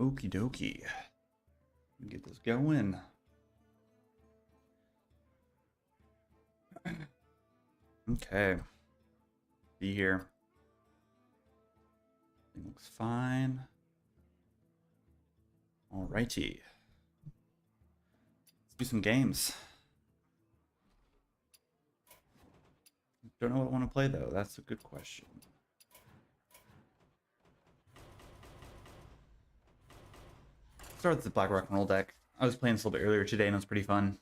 Okie dokie. Get this going. Okay. Be here. Everything looks fine. Alrighty. Let's do some games. Don't know what I want to play though. That's a good question. Start with the Black Rock and Roll deck. I was playing this a little bit earlier today and it was pretty fun.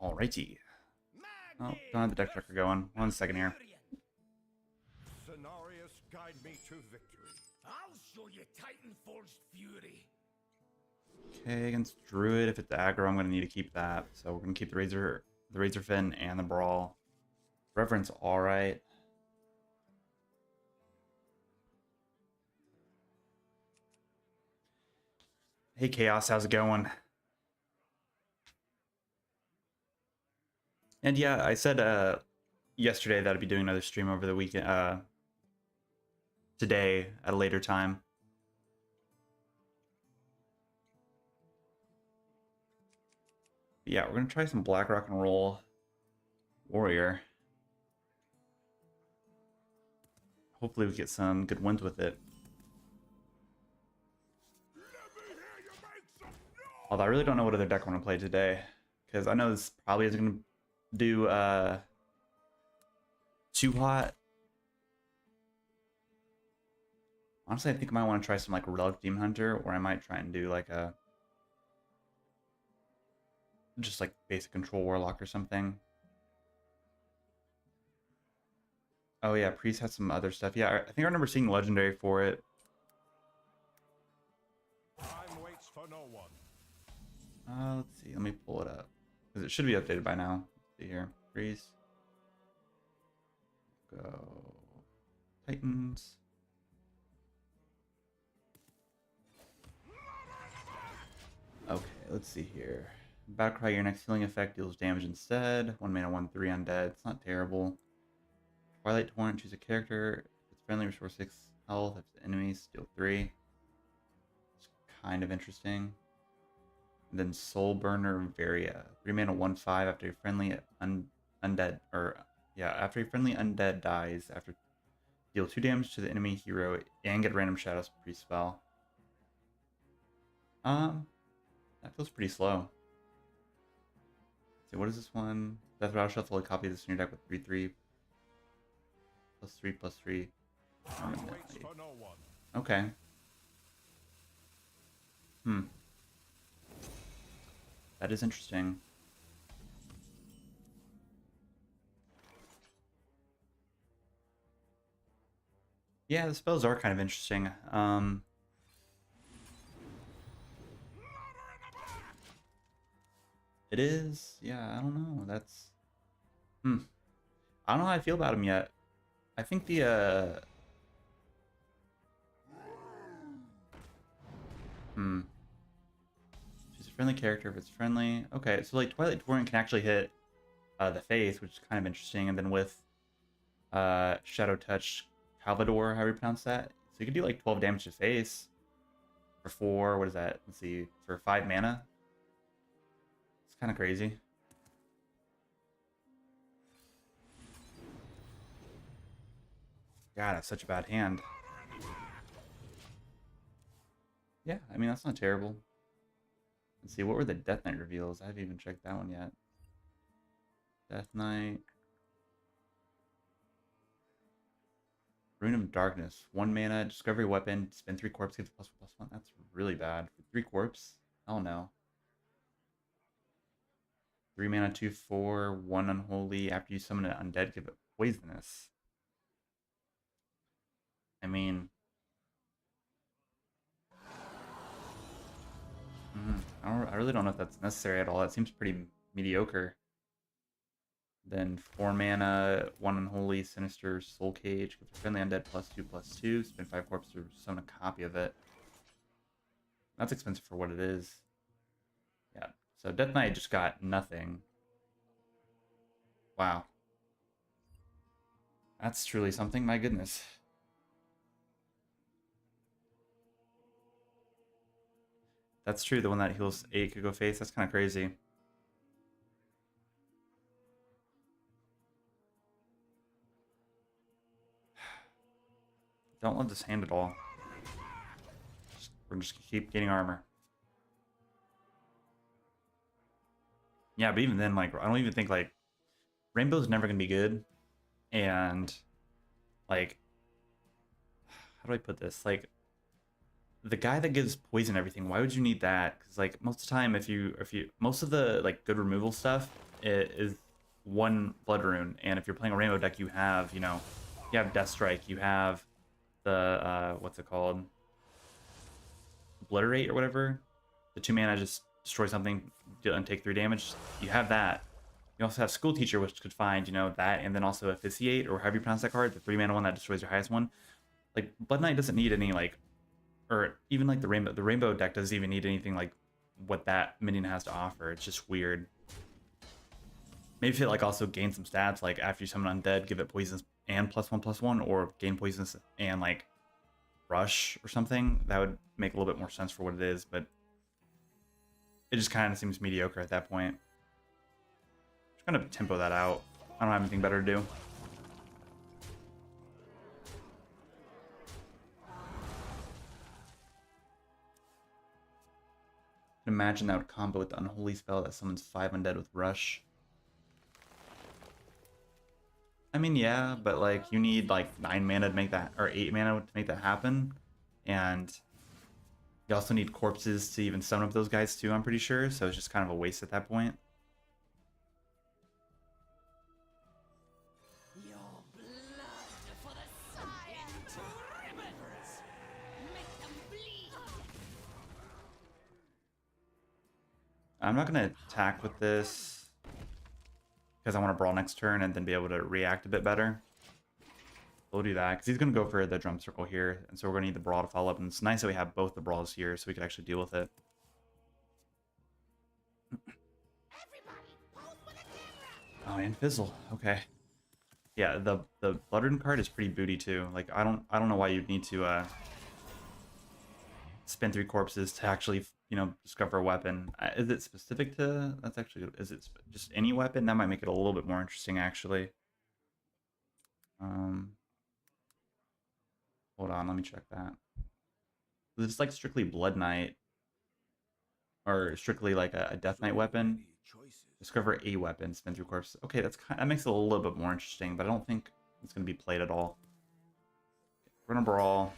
Alrighty. Oh, don't have the deck checker going. 1 second here. Cenarius, guide me to victory. I'll show you Titanfall's fury. Okay, against Druid, if it's aggro, I'm going to need to keep that. So we're going to keep the Razor Fin and the Brawl. Reverence, alright. Hey Chaos, how's it going? And yeah, I said yesterday that I'd be doing another stream over the weekend, today at a later time. But yeah, we're gonna try some Black Rock and Roll Warrior. Hopefully we get some good wins with it. Although I really don't know what other deck I want to play today, because I know this probably isn't gonna do too hot. Honestly, I think I might want to try some like Relic Demon Hunter, or I might try and do like a just like basic control Warlock or something. Oh yeah, Priest has some other stuff. Yeah, I think I remember seeing Legendary for it. Time waits for no one. Let's see, let me pull it up. Because it should be updated by now. Let's see here. Priest. Go. Titans. Okay, let's see here. Battlecry, your next healing effect deals damage instead. 1 mana, 1/3 undead. It's not terrible. Twilight Torrent, choose a character. If it's friendly, restore 6 health. If it's enemies, steal 3. It's kind of interesting. And then Soul Burner Varia. 3 mana, 1/5 after your friendly undead, or yeah, after your friendly undead dies, after deal 2 damage to the enemy hero and get random shadows pre-spell. That feels pretty slow. So what is this one? Death Rattle, shuffle a copy of this in your deck with 3/3. +3/+3. Time waits for no one. Okay. That is interesting. Yeah, the spells are kind of interesting. It is. Yeah, I don't know. That's... I don't know how I feel about him yet. I think the, She's a friendly character if it's friendly. Okay, so like Twilight Torrent can actually hit the face, which is kind of interesting. And then with Shadow Touch Calvador, however you pronounce that. So you can do like 12 damage to face for 4, what is that? Let's see, for 5 mana. It's kind of crazy. God, that's such a bad hand. Yeah, I mean, that's not terrible. Let's see, what were the Death Knight reveals? I haven't even checked that one yet. Death Knight. Rune of Darkness. 1 mana, discovery weapon, spend 3 corpse, gives +1/+1. That's really bad. 3 corpse? Oh no. 3 mana, 2/4, 1 unholy. After you summon an undead, give it poisonous. I mean, I really don't know if that's necessary at all. That seems pretty mediocre. Then 4 mana, 1 unholy, sinister, soul cage. Give friendly undead +2/+2. Spend 5 corpses to summon a copy of it. That's expensive for what it is. Yeah. So Death Knight just got nothing. Wow. That's truly something. My goodness. That's true. The one that heals 8 could go face. That's kind of crazy. Don't love this hand at all. We're just gonna keep getting armor. Yeah, but even then, like, I don't even think, like, Rainbow's never gonna be good. And, like, how do I put this? Like, the guy that gives poison everything, why would you need that? Because, like, most of the time, most of the, like, good removal stuff is one blood rune. And if you're playing a rainbow deck, you have, you know, you have Death Strike, you have the, what's it called? Obliterate or whatever. The 2 mana just destroy something and take 3 damage. You have that. You also have School Teacher, which could find, you know, that, and then also Officiate, or however you pronounce that card, the 3 mana one that destroys your highest one. Like, Blood Knight doesn't need any, like, or even like the rainbow deck doesn't even need anything like what that minion has to offer. It's just weird. Maybe if it like also gain some stats, like after you summon undead, give it poisons and +1/+1, or gain poisons and like rush or something. That would make a little bit more sense for what it is, but it just kind of seems mediocre at that point. Just kind of tempo that out. I don't have anything better to do. Imagine that would combo with the Unholy Spell that summons 5 undead with Rush. I mean, yeah, but like you need like 9 mana to make that, or 8 mana to make that happen, and you also need corpses to even summon up those guys too, I'm pretty sure, so it's just kind of a waste at that point. Your blood for the science ribbons. Make them bleed. I'm not going to attack with this because I want to brawl next turn and then be able to react a bit better. We'll do that because he's going to go for the drum circle here, and so we're going to need the brawl to follow up, and it's nice that we have both the brawls here so we can actually deal with it. Oh, and Fizzle. Okay. Yeah, the Bloodrune card is pretty booty too. Like I don't know why you'd need to spend 3 corpses to actually, you know, discover a weapon. Is it specific to, that's actually, is it just any weapon? That might make it a little bit more interesting actually. Hold on, let me check that. Is this like strictly Blood Knight or strictly like a Death Knight weapon? Discover a weapon, spin 3 corpses. Okay, that makes it a little bit more interesting, but I don't think it's going to be played at all. We're going to brawl.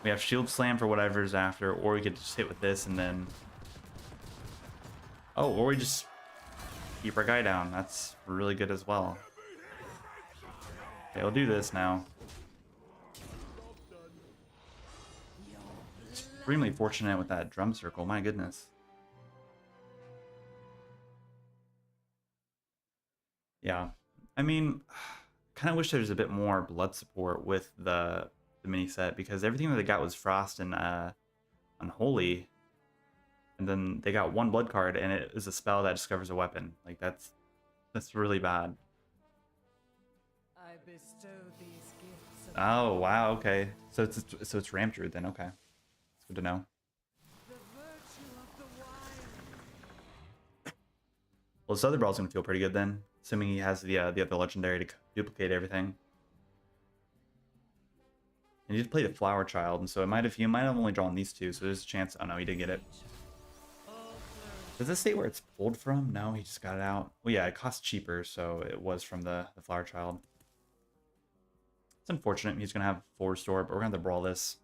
We have Shield Slam for whatever's after, or we could just hit with this and then... Oh, or we just keep our guy down. That's really good as well. Okay, we'll do this now. Extremely fortunate with that drum circle, my goodness. Yeah, I mean, kind of wish there was a bit more blood support with the mini set, because everything that they got was Frost and Unholy, and then they got 1 blood card, and it is a spell that discovers a weapon. Like that's really bad. I bestow these gifts of Oh wow, okay, so it's Ramp Druid then. Okay, it's good to know. the virtue of the wild. Well, this other brawl's gonna feel pretty good then, assuming he has the other legendary to duplicate everything. And he did play the Flower Child, and so he might have only drawn these 2, so there's a chance. Oh no, he did get it. Does this say where it's pulled from? No, he just got it out. Well, yeah, it costs cheaper, so it was from the Flower Child. It's unfortunate. He's gonna have full restore, but we're gonna have to brawl this.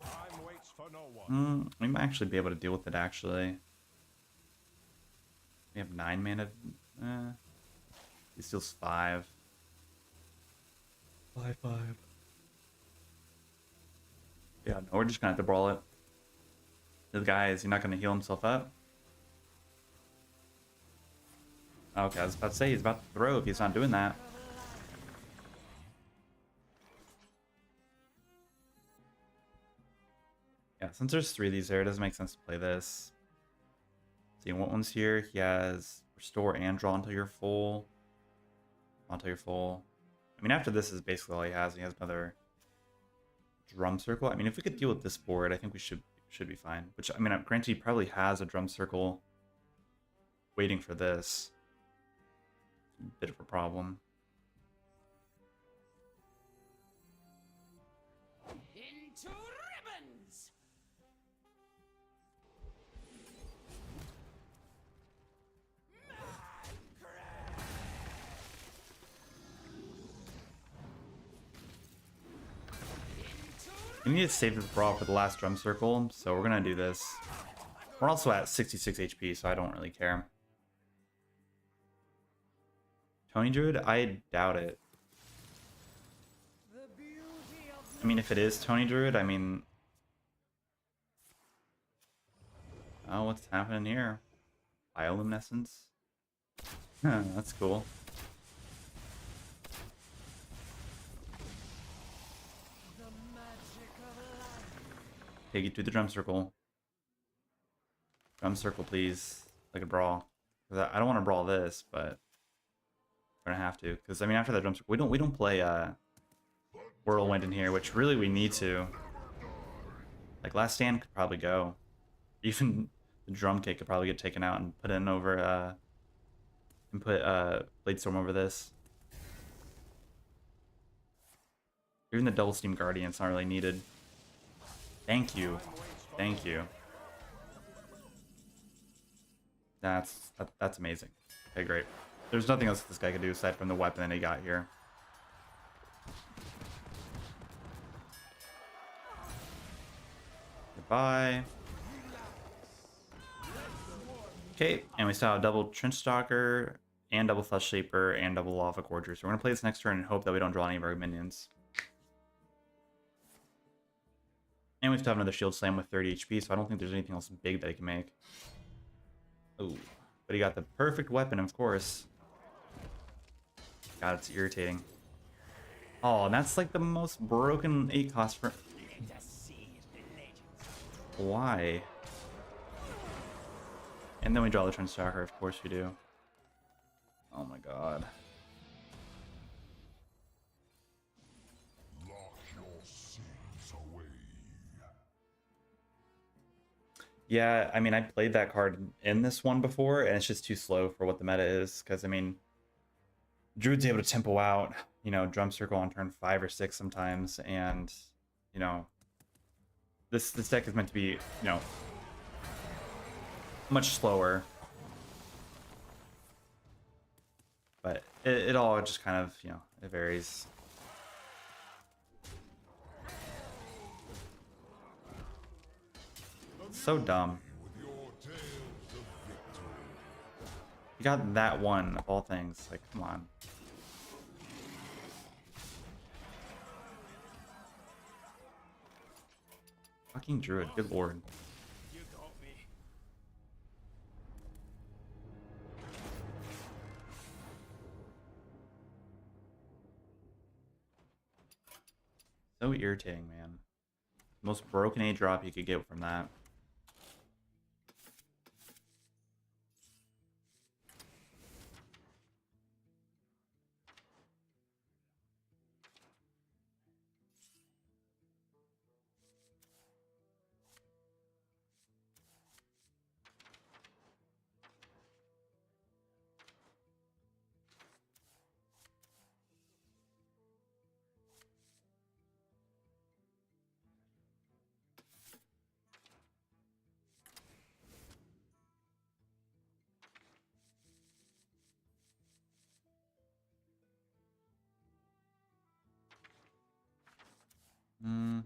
Time waits for no one. We might actually be able to deal with it. Actually, we have 9 mana. He steals 5. 5/5. Yeah, no, we're just gonna have to brawl it. This guy, is he not gonna heal himself up? Okay, I was about to say he's about to throw if he's not doing that. Yeah, since there's 3 of these there, it doesn't make sense to play this. See what one's here? He has restore and draw until you're full. Until you're full. I mean, after this is basically all he has. He has another drum circle. I mean, if we could deal with this board, I think we should be fine. Which, I mean, granted, he probably has a drum circle waiting for this. Bit of a problem. Into ribbons! We need to save this brawl for the last drum circle, so we're gonna do this. We're also at 66 HP, so I don't really care. Tony Druid? I doubt it. The beauty of I mean, if it is Tony Druid, I mean... Oh, what's happening here? Bioluminescence? That's cool. the magic of life. Okay, get through the drum circle. Drum circle, please. Like a brawl. 'Cause I don't want to brawl this, but we're gonna have to. Because I mean, after that drum circle, we don't play Whirlwind in here, which really we need to. Like Last Stand could probably go. Even the drum kick could probably get taken out and put in over and put Bladestorm over this. Even the double steam guardian's not really needed. Thank you. Thank you. That's amazing. Okay, great. There's nothing else this guy could do aside from the weapon that he got here. Goodbye. Okay, and we still have double Trench Stalker and double Flesh Shaper and double Lava Gorger. So we're gonna play this next turn and hope that we don't draw any of our minions. And we still have another Shield Slam with 30 HP, so I don't think there's anything else big that he can make. Ooh, but he got the perfect weapon, of course. God, it's irritating. Oh, and that's like the most broken 8 cost for... Why? And then we draw the Trench Stalker, of course we do. Oh my god. Lock your sins away. Yeah, I mean, I played that card in this one before, and it's just too slow for what the meta is. Because, I mean, Druid's able to tempo out, you know, Drum Circle on turn 5 or 6 sometimes, and, you know, this deck is meant to be, you know, much slower. But it all just kind of, you know, it varies. So dumb. With your tales of victory. You got that one of all things. Like, come on. Fucking Druid, good lord. You got me. So irritating, man. Most broken A drop you could get from that. Hmm.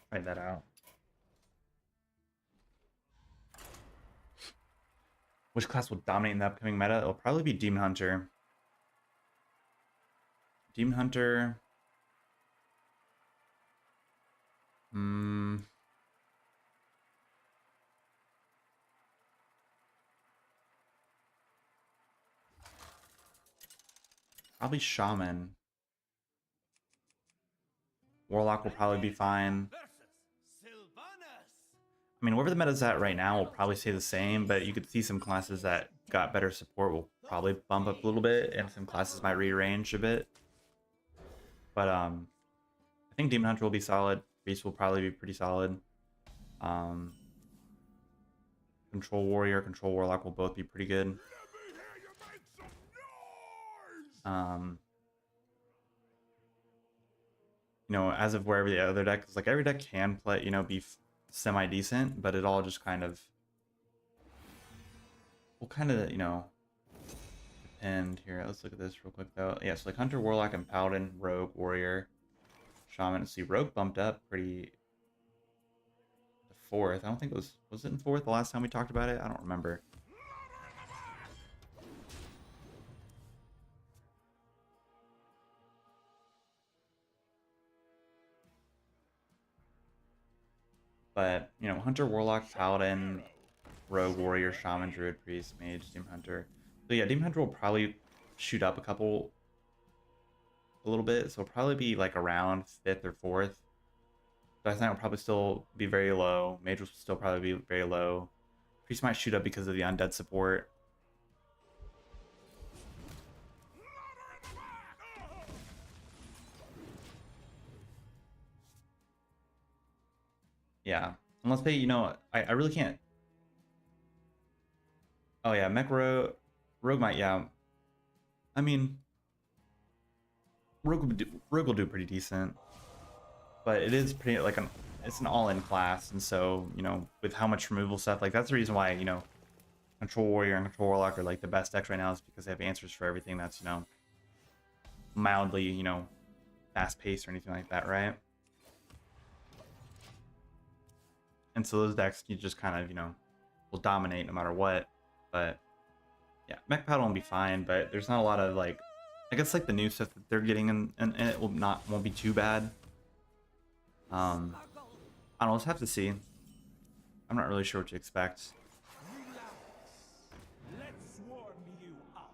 Try that out. Which class will dominate in the upcoming meta? It'll probably be Demon Hunter. Demon Hunter. Hmm. Probably Shaman. Warlock will probably be fine. Versus Sylvanas. I mean, wherever the meta's at right now will probably stay the same, but you could see some classes that got better support will probably bump up a little bit, and some classes might rearrange a bit. But I think Demon Hunter will be solid. Priest will probably be pretty solid. Um, Control Warrior, Control Warlock will both be pretty good. Let me hear you make some noise. You know, as of wherever the other deck is, like every deck can play, you know, be semi decent, but it all just kind of will kind of, you know, depend here. Let's look at this real quick though. Yeah, so like Hunter, Warlock, and Paladin, Rogue, Warrior, Shaman. Let's see, Rogue bumped up pretty to fourth. I don't think it was it in fourth the last time we talked about it? I don't remember. But, you know, Hunter, Warlock, Paladin, Rogue, Warrior, Shaman, Druid, Priest, Mage, Demon Hunter. So yeah, Demon Hunter will probably shoot up a little bit. So it'll probably be like around 5th or 4th. But I think it'll probably still be very low. Mage will still probably be very low. Priest might shoot up because of the undead support. Yeah. Unless they, you know, I really can't. Oh yeah, Mech Rogue might, yeah. I mean, Rogue will do pretty decent. But it is pretty, like, it's an all-in class. And so, you know, with how much removal stuff, like, that's the reason why, you know, Control Warrior and Control Warlock are, like, the best decks right now, is because they have answers for everything that's, you know, mildly, you know, fast-paced or anything like that, right? And so those decks, you just kind of, you know, will dominate no matter what. But yeah, Mech Paddle will be fine, but there's not a lot of, like, I guess, like, the new stuff that they're getting, and it won't be too bad. I don't know, let's have to see. I'm not really sure what to expect. Let's warm you up.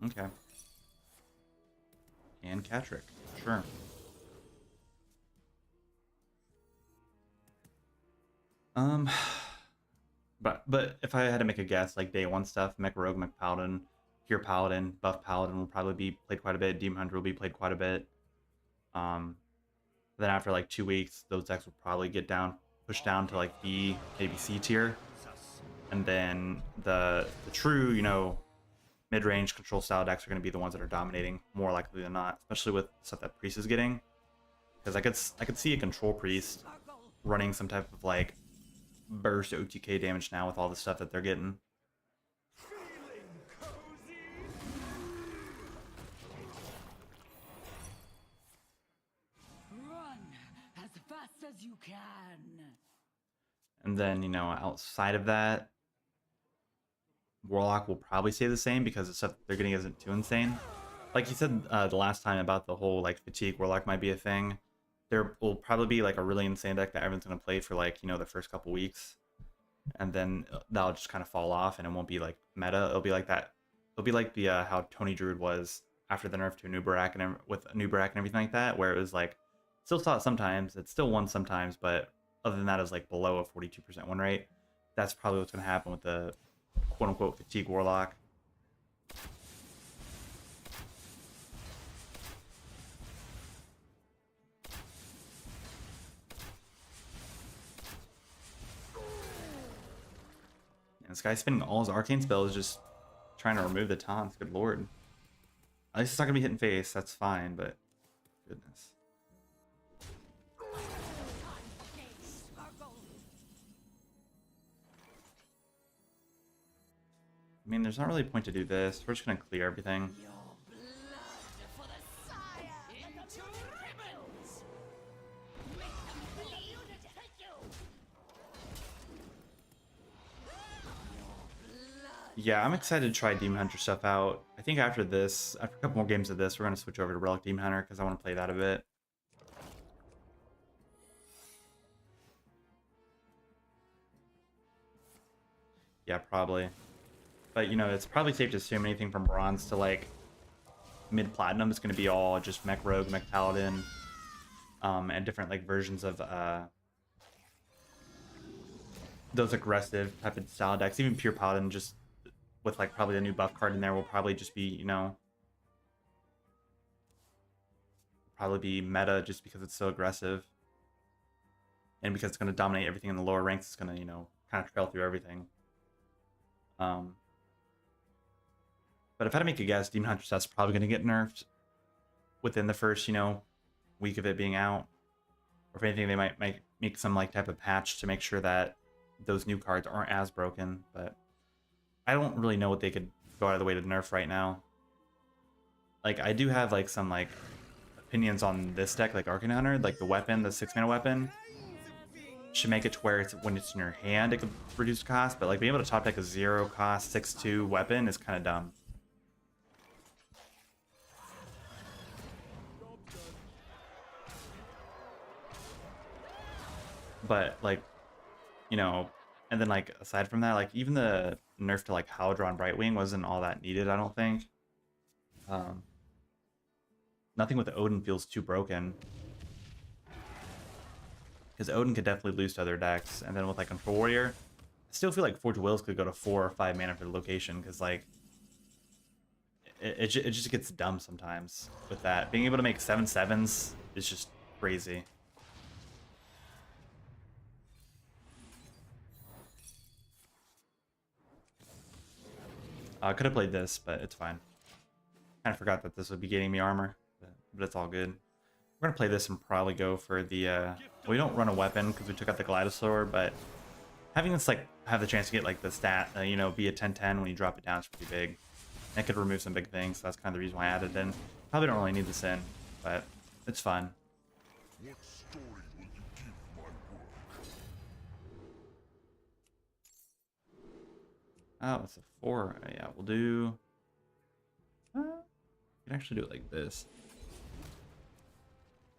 Okay. And Catrick, sure. But if I had to make a guess, like day one stuff, Mech Rogue, Mech Paladin, Pure Paladin, Buff Paladin will probably be played quite a bit. Demon Hunter will be played quite a bit. Then after like 2 weeks, those decks will probably get pushed down to like B, maybe C tier. And then the true, you know, mid-range control style decks are going to be the ones that are dominating more likely than not, especially with stuff that Priest is getting. Because I could see a control Priest running some type of like burst OTK damage now with all the stuff that they're getting. Feeling cozy? Run as fast as you can. And then, you know, outside of that, Warlock will probably stay the same because the stuff they're getting isn't too insane. Like you said the last time about the whole like fatigue, Warlock might be a thing. There will probably be like a really insane deck that everyone's going to play for like, you know, the first couple weeks. And then that'll just kind of fall off and it won't be like meta. It'll be like that. It'll be like the how Tony Druid was after the nerf to Nubarak and with Nubarak and everything like that, where it was like still saw it sometimes, it's still won sometimes, but other than that, it was like below a 42% win rate. That's probably what's going to happen with the quote unquote fatigue Warlock. And this guy's spending all his arcane spells just trying to remove the taunts. Good lord. At least it's not going to be hitting face. That's fine, but goodness. I mean, there's not really a point to do this. We're just going to clear everything. Your blood for the sire. Into ribbons. Make them bleed. Take you. Yeah, I'm excited to try Demon Hunter stuff out. I I think after this, after a couple more games of this, we're gonna switch over to Relic Demon Hunter because I want to play that a bit. Yeah, probably. But you know, it's probably safe to assume anything from bronze to like mid platinum is gonna be all just mech rogue, mech paladin, and different like versions of those aggressive type of style decks. Even pure paladin, just with like probably a new buff card in there, will probably just be, you know, probably be meta just because it's so aggressive, and because it's gonna dominate everything in the lower ranks. It's gonna, you know, kind of trail through everything. But if I had to make a guess, Demon Hunter Set's probably going to get nerfed within the first, you know, week of it being out. Or if anything, they might make some like type of patch to make sure that those new cards aren't as broken. But I don't really know what they could go out of the way to nerf right now. Like, I do have like some like opinions on this deck, like Arcane Hunter, like the weapon, the 6-mana weapon. Should make it to where it's, when it's in your hand, it could reduce cost. But like being able to top deck a 0 cost 6/2 weapon is kind of dumb. But like, you know, and then like aside from that, like even the nerf to like Haldron Brightwing wasn't all that needed, I don't think. Nothing with Odin feels too broken, because Odin could definitely lose to other decks. And then with like Control Warrior, I still feel like Forge of Wills could go to 4 or 5 mana for the location, because like it just gets dumb sometimes with that. Being able to make 7/7s is just crazy. I could have played this, but it's fine. Kind of forgot that this would be getting me armor, but it's all good. We're gonna play this and probably go for the. We don't run a weapon because we took out the Kaleidosaur, but having this like have the chance to get like the stat, you know, be a 10/10 when you drop it down is pretty big. And it could remove some big things, so that's kind of the reason why I added it in. Probably don't really need this in, but it's fun. What story will you give my work? Oh, it's a 4. Yeah, we'll do. You can actually do it like this.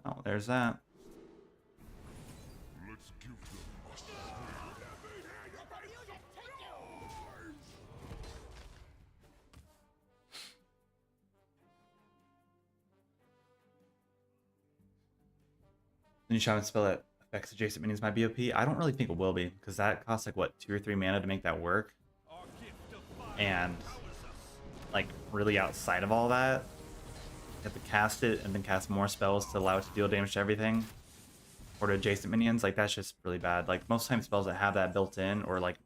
Oh, there's that. Let's give them a Then you shaman spell that affects adjacent minions by BOP. I don't really think it will be, because that costs like what, 2 or 3 mana to make that work. And like really outside of all that, you have to cast it and then cast more spells to allow it to deal damage to everything or to adjacent minions. Like that's just really bad. Like most times spells that have that built in, or like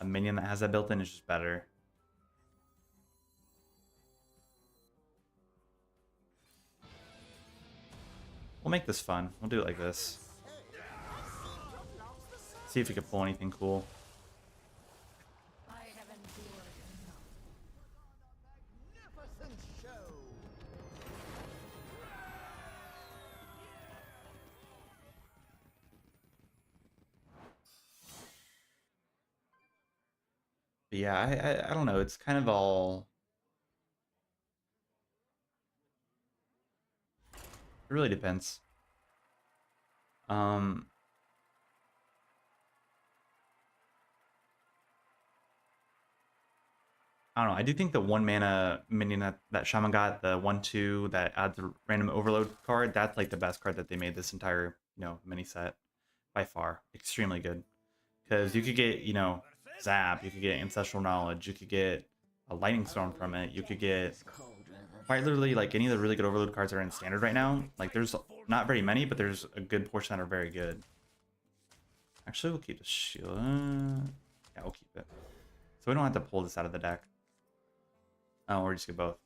a minion that has that built in, is just better. We'll make this fun. We'll do it like this. See if we can pull anything cool. I have endured enough. Magnificent show. But yeah, I don't know. It's kind of all. It really depends. I don't know. I do think the 1 mana minion that Shaman got, the 1/2 that adds a random overload card, that's like the best card that they made this entire, you know, mini set by far. Extremely good. Because you could get, you know, Zap, you could get Ancestral Knowledge, you could get a Lightning Storm from it, you could get quite literally like any of the really good overload cards that are in standard right now. Like there's not very many, but there's a good portion that are very good. Actually, we'll keep the shield. Yeah, we'll keep it. So we don't have to pull this out of the deck. Oh, or just get both.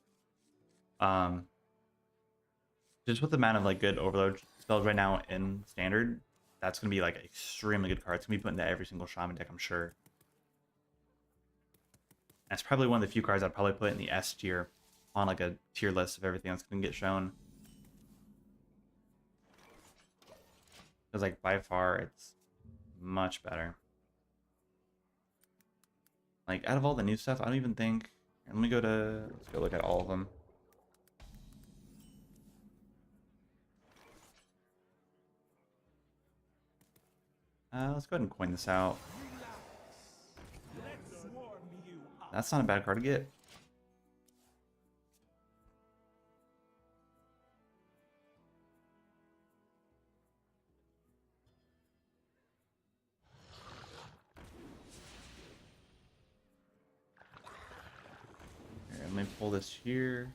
Just with the amount of like good overload spells right now in standard, that's gonna be like an extremely good card. It's gonna be put into every single shaman deck, I'm sure. That's probably one of the few cards I'd probably put in the S tier on like a tier list of everything that's gonna get shown. Because like by far it's much better. Like out of all the new stuff, I don't even think Let me go to, let's go look at all of them. Let's go ahead and coin this out. Let's warm you up. That's not a bad card to get. Here, let me pull this here.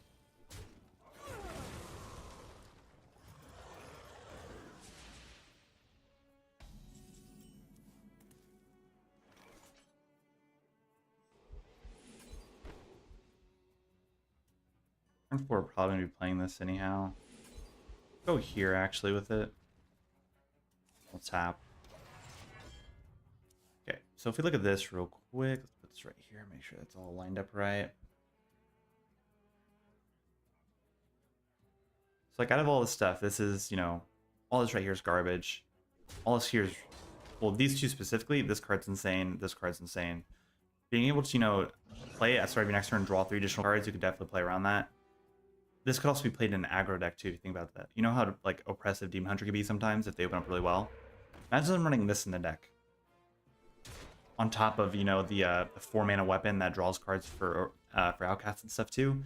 Turn 4 probably gonna be playing this anyhow. Go here actually with it. We'll tap. Okay, so if we look at this real quick, let's put this right here, make sure that's all lined up right. So like out of all this stuff, this is, you know, all this right here is garbage. All this here is, well, these two specifically, this card's insane, this card's insane. Being able to, you know, play at the start of your next turn, draw 3 additional cards, you could definitely play around that. This could also be played in an aggro deck too, if you think about that. You know how like oppressive Demon Hunter can be sometimes if they open up really well? Imagine them running this in the deck. On top of, you know, the 4-mana weapon that draws cards for outcasts and stuff too.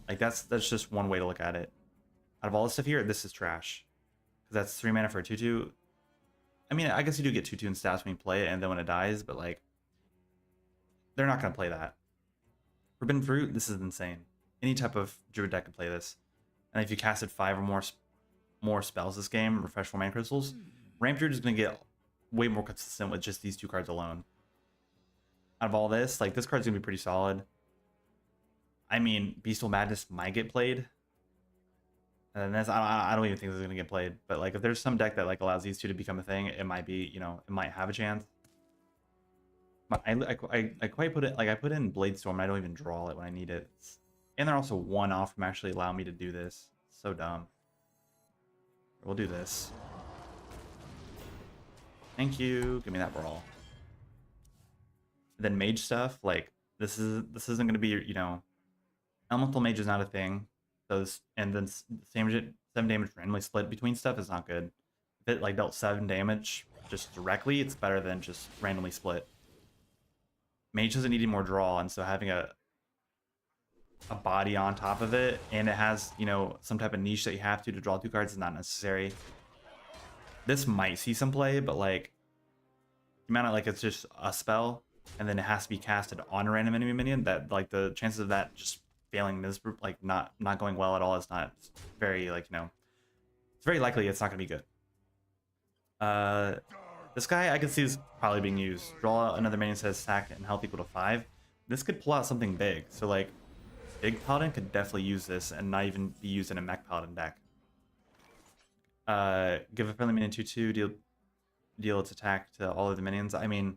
Like that's just one way to look at it. Out of all this stuff here, this is trash. Because that's 3 mana for a 2/2. I mean, I guess you do get 2/2 in stats when you play it and then when it dies, but like, they're not going to play that. Forbidden Fruit, this is insane. Any type of Druid deck could play this. And if you casted 5 or more spells this game, refresh 4 mana crystals, Ramp Druid is going to get way more consistent with just these 2 cards alone. Out of all this, like this card's going to be pretty solid. I mean, Beastful Madness might get played. And that's, I don't even think this is going to get played. But like if there's some deck that like allows these two to become a thing, it might be, you know, it might have a chance. But I quite put it, like I put in Bladestorm and I don't even draw it when I need it. And they're also 1 off from actually allowing me to do this. So dumb. We'll do this. Thank you. Give me that brawl. Then mage stuff, like this isn't going to be, you know, elemental mage is not a thing. Those and then 7 damage randomly split between stuff is not good. If it like dealt 7 damage just directly, it's better than just randomly split. Mage doesn't need any more draw, and so having a body on top of it, and it has, you know, some type of niche that you have to draw 2 cards is not necessary. This might see some play, but like the amount of like it's just a spell, and then it has to be casted on a random enemy minion. That like the chances of that just failing this, like not going well at all is not very, like, you know, it's very likely it's not gonna be good. This guy I can see is probably being used. Draw another minion, says sack and health equal to 5. This could pull out something big. So like Big Paladin could definitely use this and not even be used in a Mech Paladin deck. Give a friendly minion 2/2, deal its attack to all of the minions. I mean,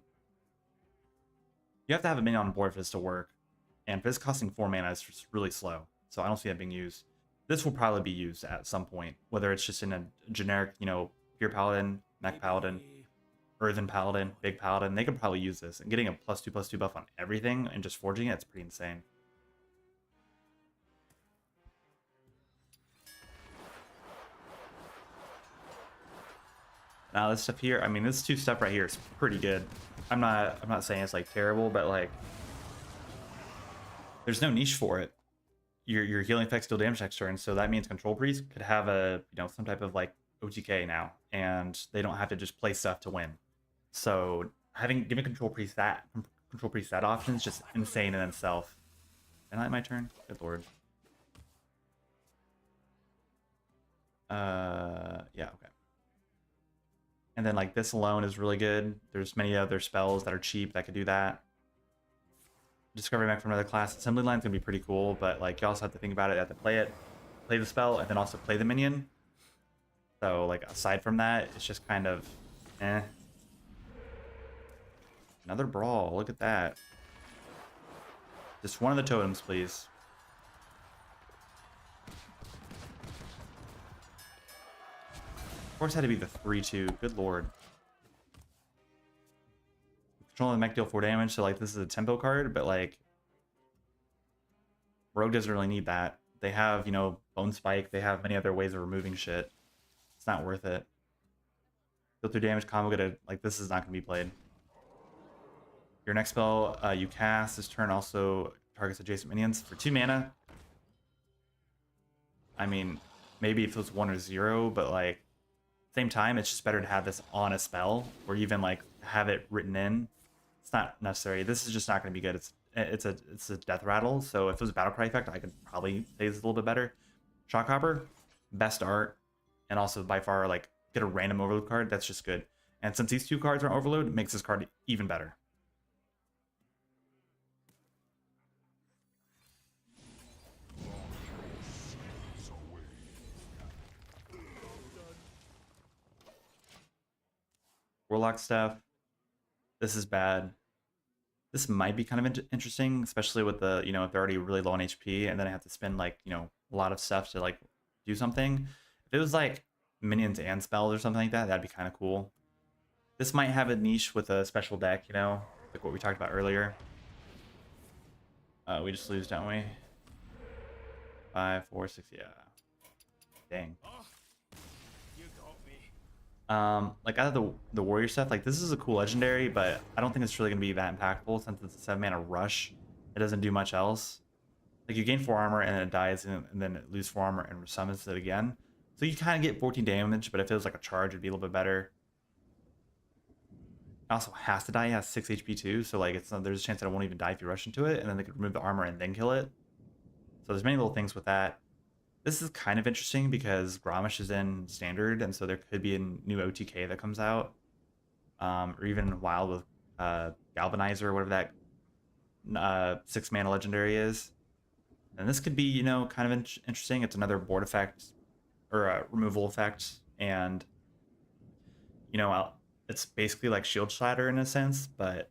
you have to have a minion on board for this to work. And for this costing 4 mana, it's just really slow. So I don't see that being used. This will probably be used at some point, whether it's just in a generic, you know, Pure Paladin, Mech Paladin, Earthen Paladin, Big Paladin. They could probably use this. And getting a +2/+2 buff on everything and just forging it, it's pretty insane. Now this stuff here, I mean, this 2 stuff right here is pretty good. I'm not saying it's like terrible, but like there's no niche for it. Your healing effects deal damage next turn, so that means Control Priest could have a, you know, some type of like OTK now, and they don't have to just play stuff to win. So giving Control Priest that option is just insane in itself. And I my turn. Good lord. Yeah, okay. And then like this alone is really good. There's many other spells that are cheap that could do that. Discovery mech from another class. Assembly line's gonna be pretty cool, but like you also have to think about it. You have to play the spell, and then also play the minion. So like aside from that, it's just kind of eh. Another brawl. Look at that. Just one of the totems, please. Of course, it had to be the 3/2. Good lord. Controlling the mech deal 4 damage, so like this is a tempo card, but like Rogue doesn't really need that. They have, you know, Bone Spike. They have many other ways of removing shit. It's not worth it. Deal 3 damage combo, gonna, like, this is not going to be played. Your next spell you cast this turn also targets adjacent minions for 2 mana. I mean, maybe if it was 1 or 0, but like, same time, it's just better to have this on a spell or even like have it written in. It's not necessary. This is just not going to be good. It's a death rattle. So if it was a battle cry effect, I could probably say it's a little bit better. Shockhopper, best art, and also by far like get a random overload card. That's just good. And since these 2 cards are overload, it makes this card even better. Warlock stuff. This is bad. This might be kind of interesting, especially with the, you know, if they're already really low on HP and then I have to spend like, you know, a lot of stuff to like do something. If it was like minions and spells or something like that, that'd be kind of cool. This might have a niche with a special deck, you know, like what we talked about earlier. We just lose, don't we? 5, 4, 6, yeah. Dang. Like out of the warrior stuff, like this is a cool legendary, but I don't think it's really gonna be that impactful since it's a 7 mana rush. It doesn't do much else. Like you gain 4 armor and it dies, and then it loses 4 armor and summons it again. So you kind of get 14 damage, but if it was like a charge, it'd be a little bit better. It also has to die. It has 6 HP too, so like there's a chance that it won't even die if you rush into it, and then they could remove the armor and then kill it. So there's many little things with that. This is kind of interesting because Grommash is in standard, and so there could be a new OTK that comes out, or even Wild with Galvanizer or whatever that 6 mana legendary is. And this could be, you know, kind of interesting. It's another board effect or a removal effect, and you know, it's basically like Shield Shatter in a sense, but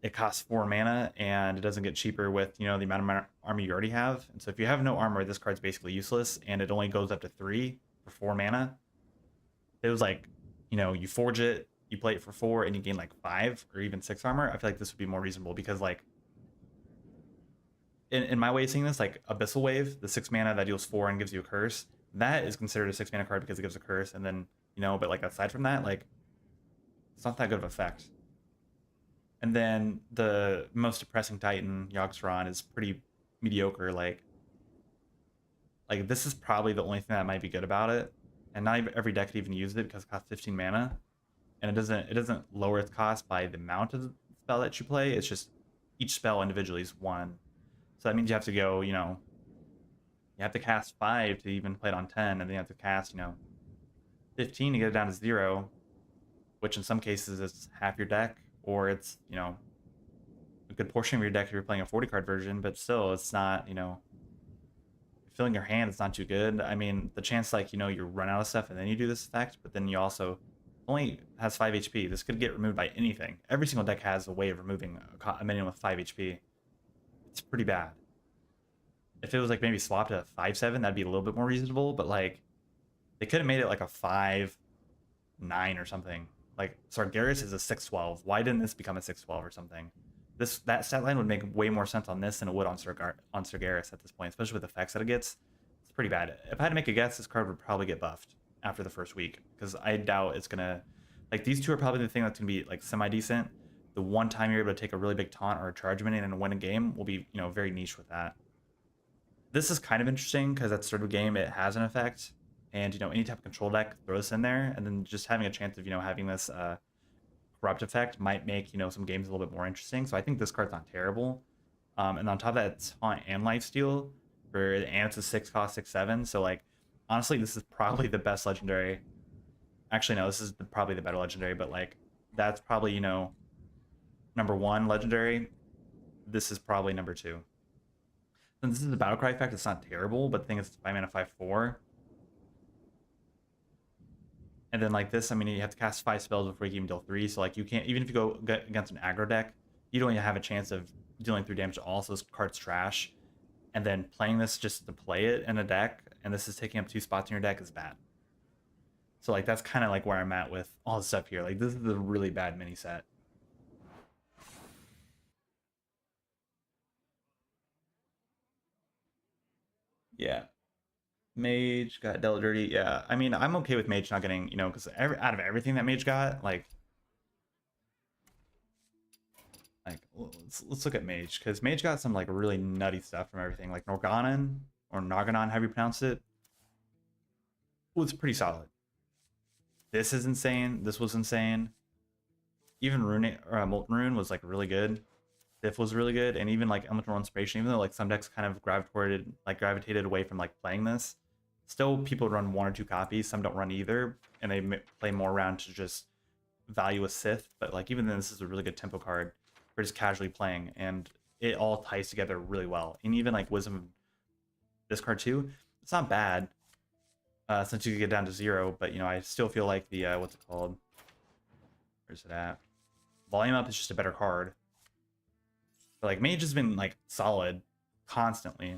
it costs 4 mana and it doesn't get cheaper with, you know, the amount of armor you already have. And so if you have no armor, this card's basically useless, and it only goes up to 3 for 4 mana. It was like, you know, you forge it, you play it for 4, and you gain like 5 or even 6 armor. I feel like this would be more reasonable because like in my way of seeing this, like Abyssal Wave, the 6 mana that deals 4 and gives you a curse, that is considered a 6 mana card because it gives a curse, and then, you know, but like aside from that, like it's not that good of effect. And then the most depressing Titan, Yogg-Saron, is pretty mediocre. Like this is probably the only thing that might be good about it. And not even every deck could even use it because it costs 15 mana. And it doesn't lower its cost by the amount of the spell that you play. It's just each spell individually is 1. So that means you have to go, you know, you have to cast 5 to even play it on 10, and then you have to cast, you know, 15 to get it down to 0, which in some cases is half your deck. Or it's, you know, a good portion of your deck if you're playing a 40 card version, but still it's not, you know, filling your hand, it's not too good. I mean, the chance like, you know, you run out of stuff and then you do this effect, but then you also only has 5 HP. This could get removed by anything. Every single deck has a way of removing a minion with 5 HP. It's pretty bad. If it was like maybe swapped to 5/7, that'd be a little bit more reasonable, but like they could have made it like a 5/9 or something. Like Sargeras is a 6/12. Why didn't this become a 6/12 or something? That stat line would make way more sense on this than it would on Sargeras at this point, especially with the effects that it gets. It's pretty bad. If I had to make a guess, this card would probably get buffed after the first week, because I doubt it's gonna, like, these two are probably the thing that's gonna be like semi-decent. The one time you're able to take a really big taunt or a charge minion and win a game will be, you know, very niche with that. This is kind of interesting because at the start of the game it has an effect. And, you know, any type of control deck, throw this in there, and then just having a chance of, you know, having this corrupt effect might make, you know, some games a little bit more interesting. So I think this card's not terrible. And on top of that, it's Taunt and Lifesteal, and it's a 6 cost 6/7. So like, honestly, this is probably the best legendary. Actually, no, this is probably the better legendary, but like, that's probably, you know, number 1 legendary. This is probably number 2. Since this is the Battlecry effect, it's not terrible, but the thing is, it's 5 mana 5/4. And then like this, I mean, you have to cast 5 spells before you can even deal 3. So like you can't, even if you go against an aggro deck, you don't even have a chance of dealing 3 damage to all. So this card's trash. And then playing this just to play it in a deck, and this is taking up 2 spots in your deck, is bad. So like that's kind of like where I'm at with all the stuff here. Like this is a really bad mini set. Yeah. Mage got Della Dirty. Yeah, I mean, I'm okay with Mage not getting, you know, because out of everything that Mage got, let's look at Mage, because Mage got some like really nutty stuff from everything. Like Norganon or Naganon, however you pronounce it, was pretty solid. This is insane. This was insane. Even Rune or Molten Rune was like really good. Diff was really good, and even like Elemental Inspiration, even though like some decks kind of gravitated away from like playing this, still people run one or two copies. Some don't run either, and they play more around to just value a Sith. But like even then, this is a really good tempo card for just casually playing, and it all ties together really well. And even like Wisdom, this card too, it's not bad since you can get down to 0. But you know, I still feel like the what's it called? Where's it at? Volume Up is just a better card. But like Mage has been like solid constantly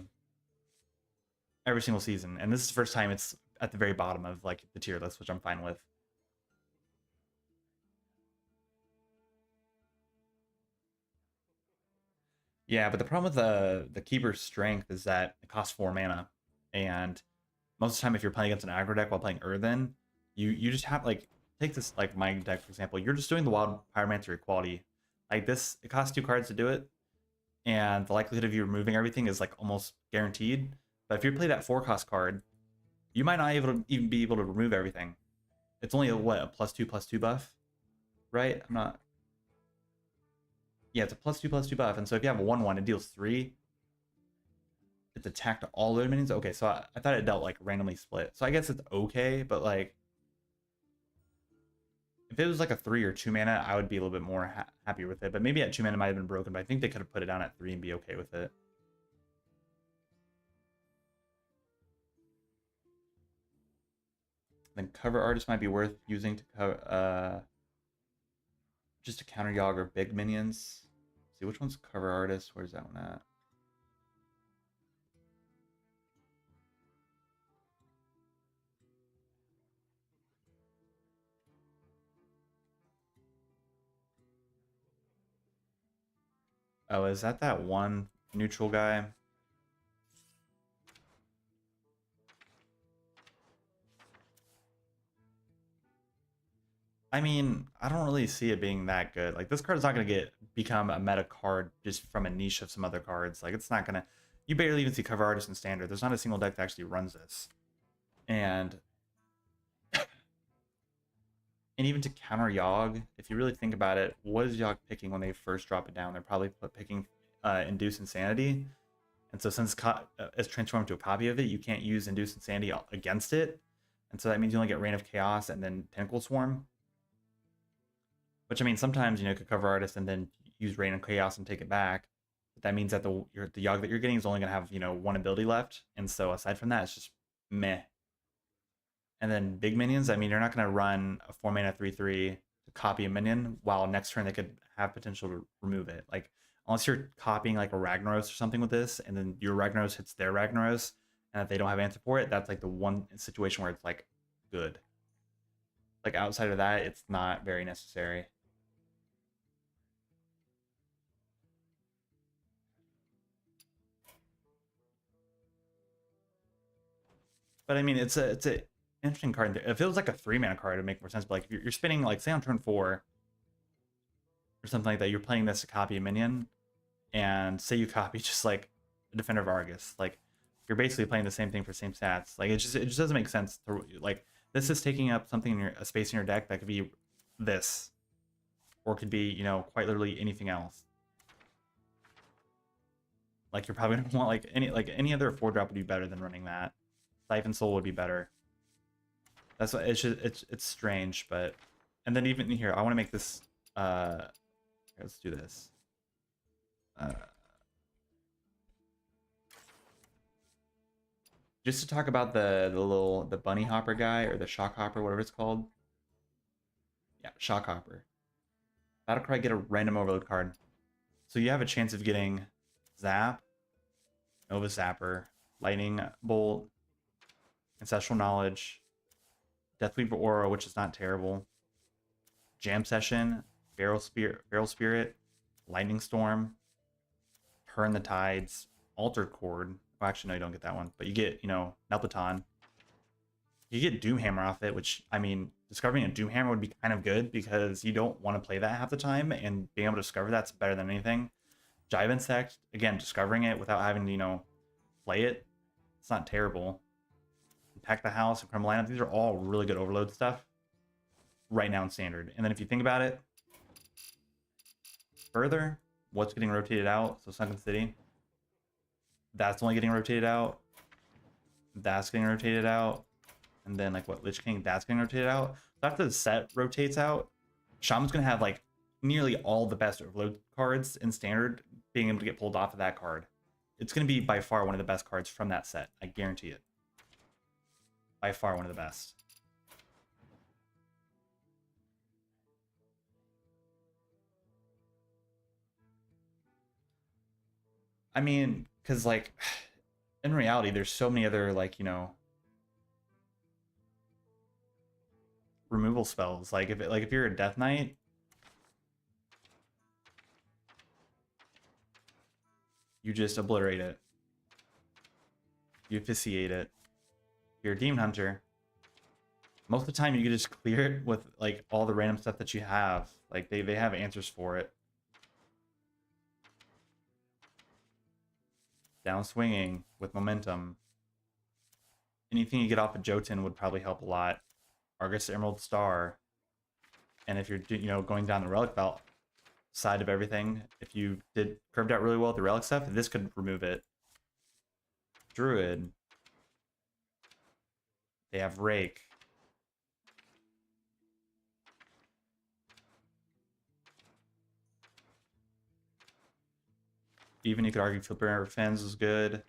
every single season, and this is the first time it's at the very bottom of like the tier list, which I'm fine with. Yeah, but the problem with the Keeper's Strength is that it costs 4 mana, and most of the time if you're playing against an aggro deck while playing Earthen, you just have like, take this like my deck for example, you're just doing the Wild Pyromancer Equality. Like this, it costs 2 cards to do it, and the likelihood of you removing everything is like almost guaranteed. But if you play that 4-cost card, you might not even be able to remove everything. It's only a +2/+2 buff, right? I'm not. Yeah, it's a +2/+2 buff, and so if you have a 1/1, it deals 3. It's attacked all the minions. Okay, so I thought it dealt like randomly split. So I guess it's okay, but like if it was like a 3 or 2 mana, I would be a little bit more happy with it. But maybe at 2 mana it might have been broken, but I think they could have put it down at 3 and be okay with it. Then cover artist might be worth using to cover just to counter Yogg or big minions. Let's see which one's cover artist. Where's that one at? Oh, is that one neutral guy? I mean, I don't really see it being that good. Like this card is not going to become a meta card just from a niche of some other cards. Like it's not going to. You barely even see cover artist in standard. There's not a single deck that actually runs this, and even to counter Yogg, if you really think about it, what is Yogg picking when they first drop it down? They're probably picking Induce Insanity, and so since it's transformed to a copy of it, you can't use Induce Insanity against it, and so that means you only get Reign of Chaos and then Tentacle Swarm. Which I mean, sometimes you know, you could cover artist and then use Reign of Chaos and take it back. But that means that the Yogg that you're getting is only gonna have, you know, 1 ability left, and so aside from that, it's just meh. And then big minions, I mean, you're not gonna run a 4 mana 3/3 to copy a minion while next turn they could have potential to remove it. Like unless you're copying like a Ragnaros or something with this, and then your Ragnaros hits their Ragnaros, and if they don't have answer for it, that's like the one situation where it's like good. Like outside of that, it's not very necessary. But I mean, it's a interesting card. If it was like a 3 mana card, it'd make more sense. But like if you're spinning, like say on turn 4 or something like that, you're playing this to copy a minion, and say you copy just like a Defender of Argus, like you're basically playing the same thing for same stats. Like it just doesn't make sense to like this is taking up something in a space in your deck that could be this, or it could be, you know, quite literally anything else. Like you're probably gonna want like any other 4-drop would be better than running that. Siphon Soul would be better. That's what it's strange, but and then even here, I want to make this. Let's do this. Just to talk about the bunny hopper guy or the shock hopper, whatever it's called. Yeah, shock hopper. Battlecry, get a random overload card, so you have a chance of getting Zap, Nova Zapper, Lightning Bolt, Ancestral Knowledge, Deathweaver Aura, which is not terrible, Jam Session, Feral Spirit, Lightning Storm, Turn the Tides, Altered Chord, Well, actually, no, you don't get that one. But you get, you know, Nelpaton. You get Doomhammer off it, which, I mean, discovering a Doomhammer would be kind of good because you don't want to play that half the time, and being able to discover that's better than anything. Jive Insect, again, discovering it without having to, you know, play it, it's not terrible. Pack the House and Crumble Lineup, these are all really good overload stuff right now in Standard. And then if you think about it further, what's getting rotated out? So Sunken City, that's only getting rotated out. That's getting rotated out. And then like what, Lich King, that's getting rotated out. So after the set rotates out, Shaman's gonna have like nearly all the best overload cards in Standard being able to get pulled off of that card. It's gonna be by far one of the best cards from that set. I guarantee it. By far one of the best. I mean, because like in reality, there's so many other like, you know, removal spells. Like if you're a Death Knight, you just obliterate it. You officiate it. If you're a Demon Hunter, most of the time you can just clear it with like all the random stuff that you have. Like they have answers for it. Down swinging with momentum. Anything you get off of Jotun would probably help a lot. Argus Emerald Star. And if you're, you know, going down the relic belt side of everything, if you did curved out really well with the relic stuff, this could remove it. Druid. They have Rake. Even you could argue Flipper Fens is good.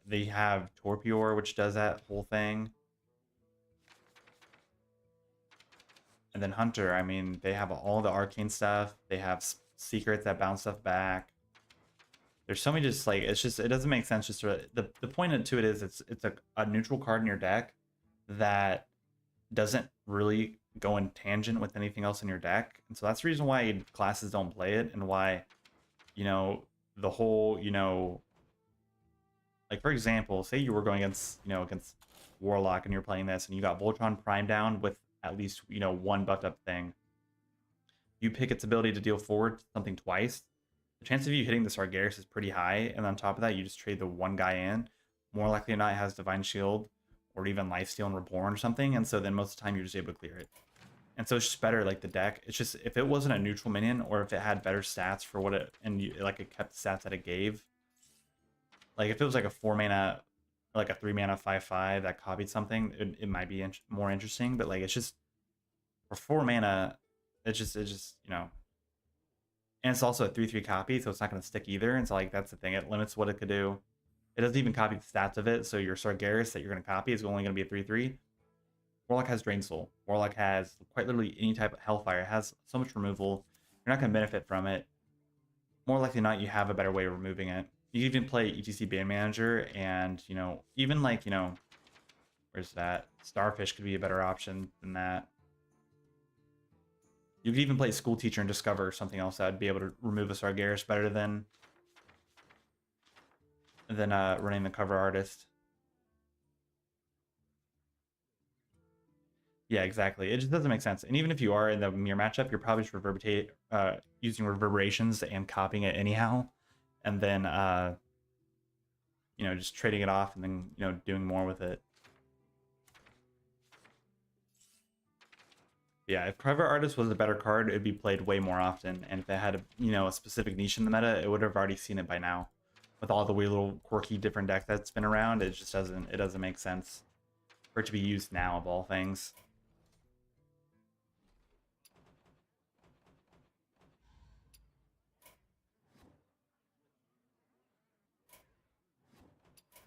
They have Torpor, which does that whole thing. And then Hunter, I mean, they have all the arcane stuff. They have secrets that bounce stuff back. There's so many just like, it's just, it doesn't make sense. Just the point to it is it's a neutral card in your deck that doesn't really go in tangent with anything else in your deck. And so that's the reason why classes don't play it, and why, you know, the whole, you know, like for example, say you were going against, you know, against Warlock and you're playing this and you got Voltron Prime down with at least, you know, one buffed up thing. You pick its ability to deal forward something twice. The chance of you hitting the Sargeras is pretty high, and on top of that, you just trade the one guy in. More likely than not, it has Divine Shield or even Lifesteal and Reborn or something, and so then most of the time you're just able to clear it. And so it's just better, like the deck. It's just, if it wasn't a neutral minion, or if it had better stats for what it, and you, like it kept the stats that it gave. Like if it was like a 4 mana, like a 3 mana 5/5 that copied something, it might be more interesting. But like it's just for 4 mana, it's just you know. And it's also a 3/3 copy, so it's not going to stick either. And so like that's the thing, it limits what it could do. It doesn't even copy the stats of it, so your Sargeras that you're going to copy is only going to be a 3/3. Warlock has Drain Soul. Warlock has quite literally any type of Hellfire. It has so much removal. You're not going to benefit from it. More likely than not, you have a better way of removing it. You can even play ETC Band Manager, and, you know, even like, you know, where's that? Starfish could be a better option than that. You could even play School Teacher and discover something else that would be able to remove a Sargeras better than running the Cover Artist. Yeah, exactly. It just doesn't make sense. And even if you are in the mirror matchup, you're probably just using reverberations and copying it anyhow, and then you know, just trading it off and then, you know, doing more with it. Yeah, if Cover Artist was a better card, it'd be played way more often, and if it had a, you know, a specific niche in the meta, it would have already seen it by now. With all the weird little quirky different deck that's been around, it just doesn't make sense for it to be used now of all things.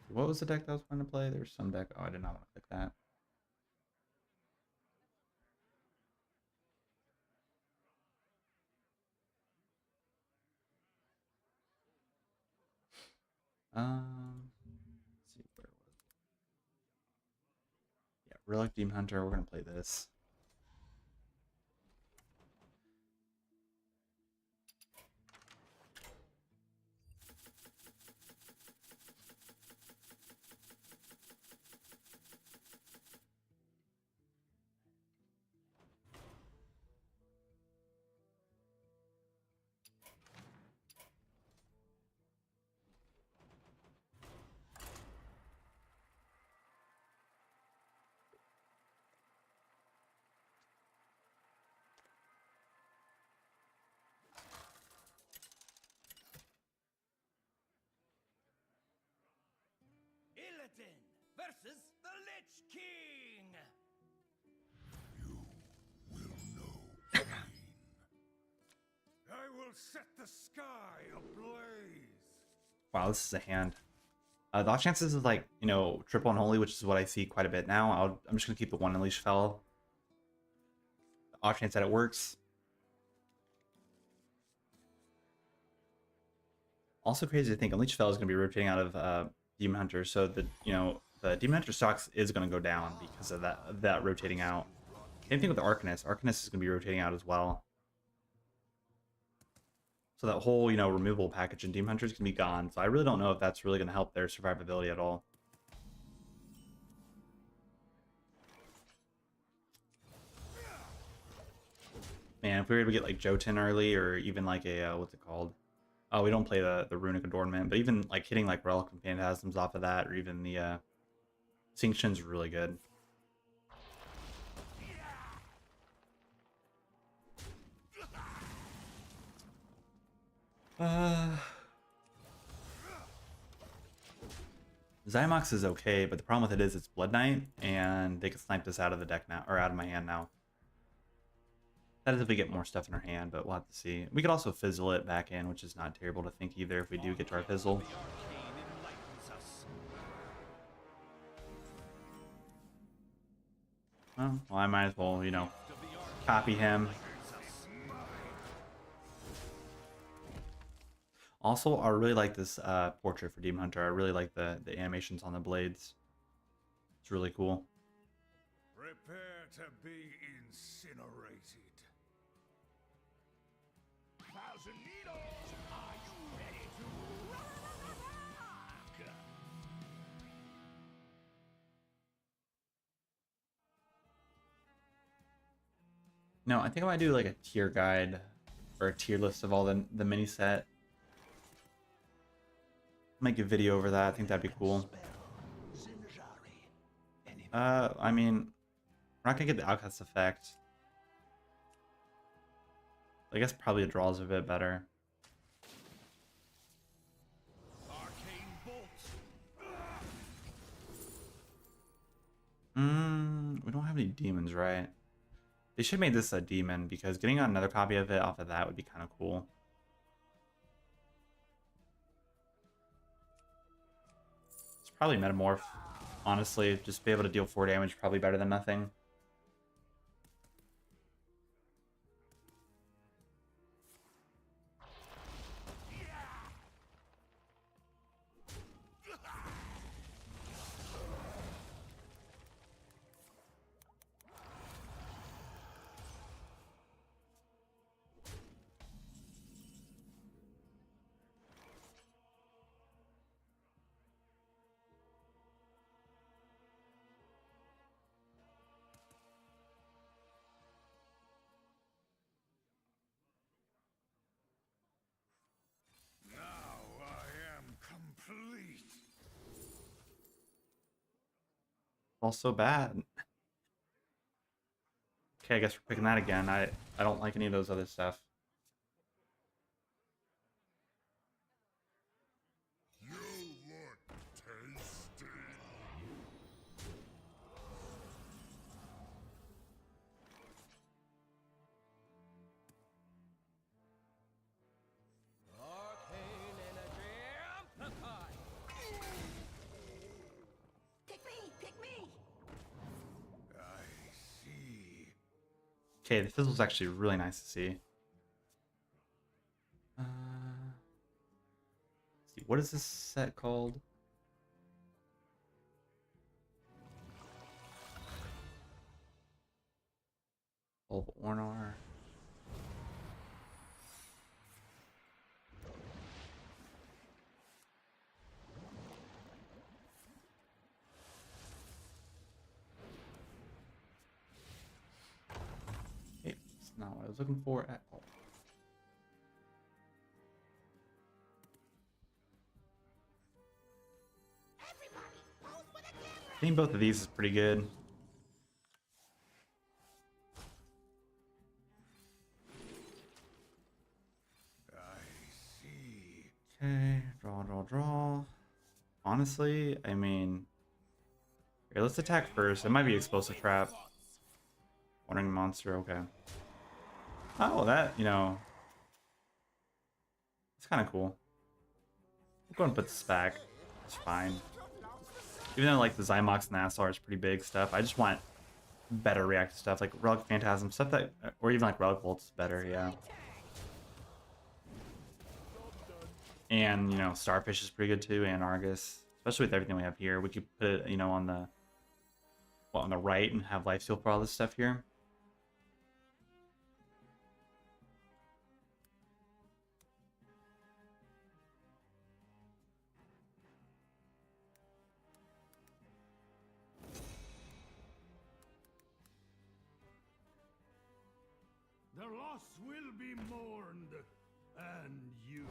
What was the deck that I was trying to play? There's some deck. Oh, I did not want to click that. Let's see, where was it? Yeah, Relic Demon Hunter. We're gonna play this. Illidan versus the Lich King. I will set the sky ablaze. Wow, this is a hand. The off chances is like, you know, triple unholy, which is what I see quite a bit now. I'm just gonna keep the one Unleash Fel. The off chance that it works. Also crazy to think Unleash Fel is gonna be rotating out of Demon Hunter, so the the Demon Hunter stocks is gonna go down because of that rotating out. Same thing with the Arcanist. Arcanist is gonna be rotating out as well. So that whole, removable package in Demon Hunter is going to be gone. So I really don't know if that's really going to help their survivability at all. Man, if we were able to get like Jotun early, or even like a, what's it called? Oh, we don't play the Runic Adornment, but even like hitting like Relic and Phantasms off of that, or even the Cinction's really good. Zymox is okay, but the problem with it is it's Blood Knight, and they can snipe this out of the deck now, or out of my hand now. That is if we get more stuff in our hand, but we'll have to see. We could also fizzle it back in, which is not terrible to think either if we do get to our fizzle. Well, I might as well, copy him. Also, I really like this portrait for Demon Hunter. I really like the animations on the blades. It's really cool. Prepare to be incinerated. Thousand Needles, are you ready to rock? No, I think I might do like a tier guide or a tier list of all the mini set. Make a video over that. I think that'd be cool. I mean, we're not gonna get the Outcast effect. I guess probably a draw is a bit better. Arcane Bolt. We don't have any demons, right? They should make this a demon, because getting another copy of it off of that would be kind of cool. It's probably Metamorph, honestly. Just be able to deal 4 damage, probably better than nothing. Now I am complete. Also bad. Okay, I guess we're picking that again. I don't like any of those other stuff. You look tasty. Arcane energy amplified. Pick me! Pick me! I see. Okay, the fizzle's actually really nice to see. Let's see, what is this set called? Of Ornar. Okay, it's not what I was looking for at all. Everybody, pose for the camera! I think both of these is pretty good. I see. Okay, draw. Honestly, I mean, Okay, let's attack first. It might be explosive trap. Wandering monster, okay. Oh, that, you know, it's kind of cool. We'll go and put this back. It's fine. Even though like the Zymox and the Asar is pretty big stuff, I just want better reactive stuff like Relic Phantasm, stuff that, or even like Relic Volt's better, yeah. And, you know, Starfish is pretty good too, and Argus. Especially with everything we have here. We could put it, you know, on the, well, on the right and have Lifesteal for all this stuff here. The loss will be mourned and used.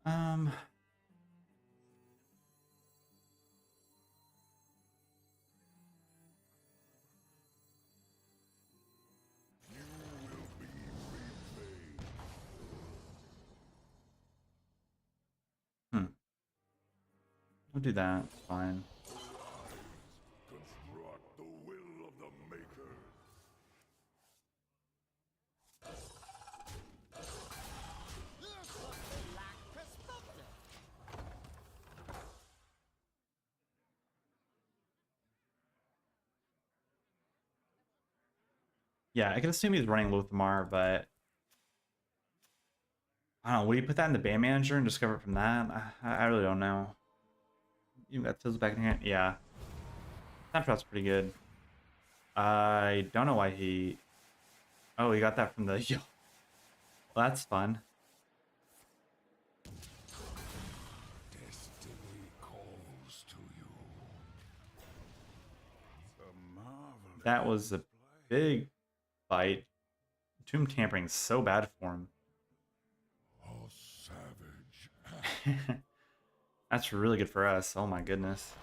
Um, we'll do that. It's fine. Construct the will of the Maker. Here's what they lack perspective. Yeah, I can assume he's running Lothmar, but I don't know. Will you put that in the band manager and discover it from that? I really don't know. You got Tills back in here? Yeah. Snapshot's pretty good. I don't know why he... Oh, he got that from the... Yo. Well, that's fun. Destiny calls to you. A marvelous That was a big fight. Tomb Tampering's so bad for him. a savage. That's really good for us. Oh my goodness.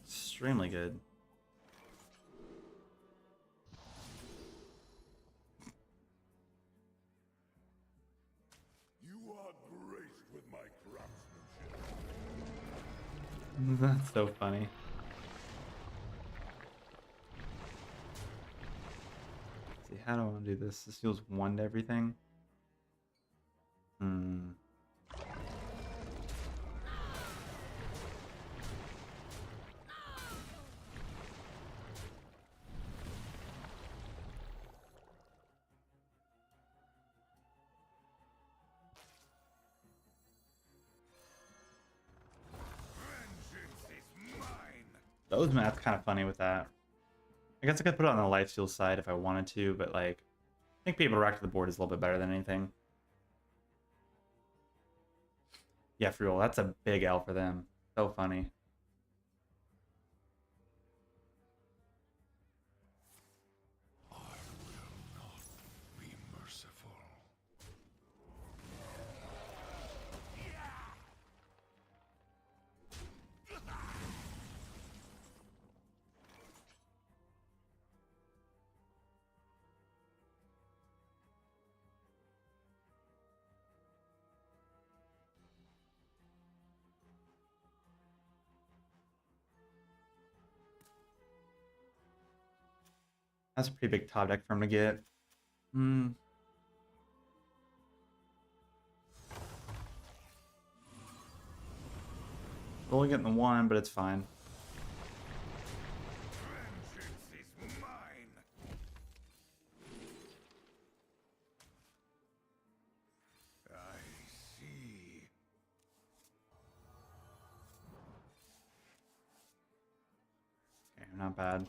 Extremely good. You are graced with my craftsmanship. That's so funny. Let's see, how do I want to do this? This deals 1 to everything. Vengeance is mine. Those math's kind of funny with that. I guess I could put it on the lifesteal side if I wanted to, but like, I think being able to rack to the board is a little bit better than anything. Yeah, for real, that's a big L for them. So funny. I will not be merciful. That's a pretty big top deck for him to get. Only getting the 1, but it's fine. Vengeance is mine. I see. Okay, not bad.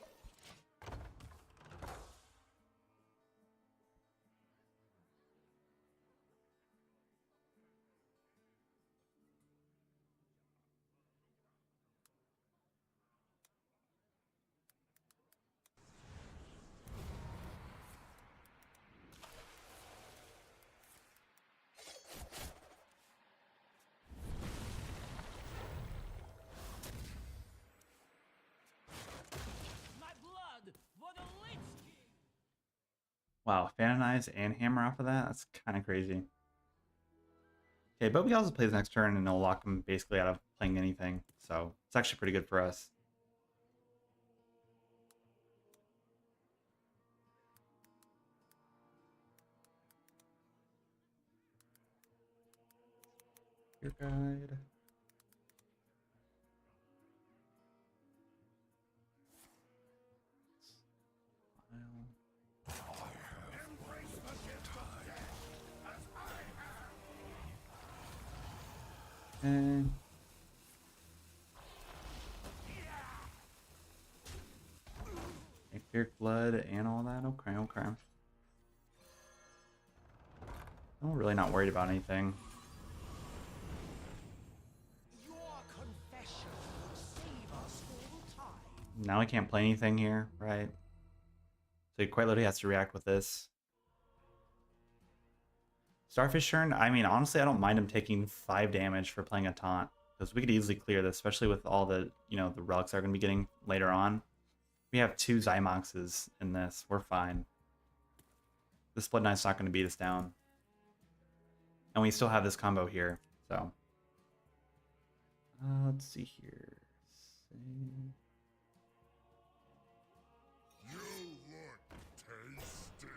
Wow, Fanonize and Hammer off of that? That's kind of crazy. Okay, but we also play the next turn and it'll lock him basically out of playing anything. So it's actually pretty good for us. Your guide. And Fear Blood and all that. Okay, okay. I'm really not worried about anything. Your confession will save us all time. Now I can't play anything here, right? So he quite literally has to react with this. Starfish turn, I mean, honestly, I don't mind him taking 5 damage for playing a taunt. Because we could easily clear this, especially with all the, the relics are going to be getting later on. We have 2 Zymoxes in this. We're fine. This Blood Knight's not going to beat us down. And we still have this combo here, so. Let's see here. Save. You look tasty.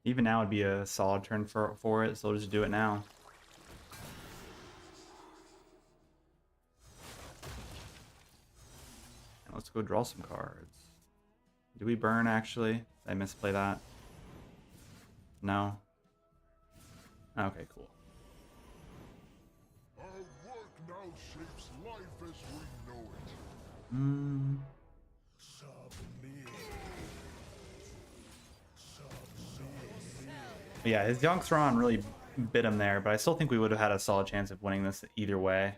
Even now would be a solid turn for it, so we'll just do it now. And let's go draw some cards. Do we burn, actually? Did I misplay that? No? Okay, cool. Our work now shapes life as we know it. Submit. But yeah, his Yonkthron really bit him there, but I still think we would have had a solid chance of winning this either way.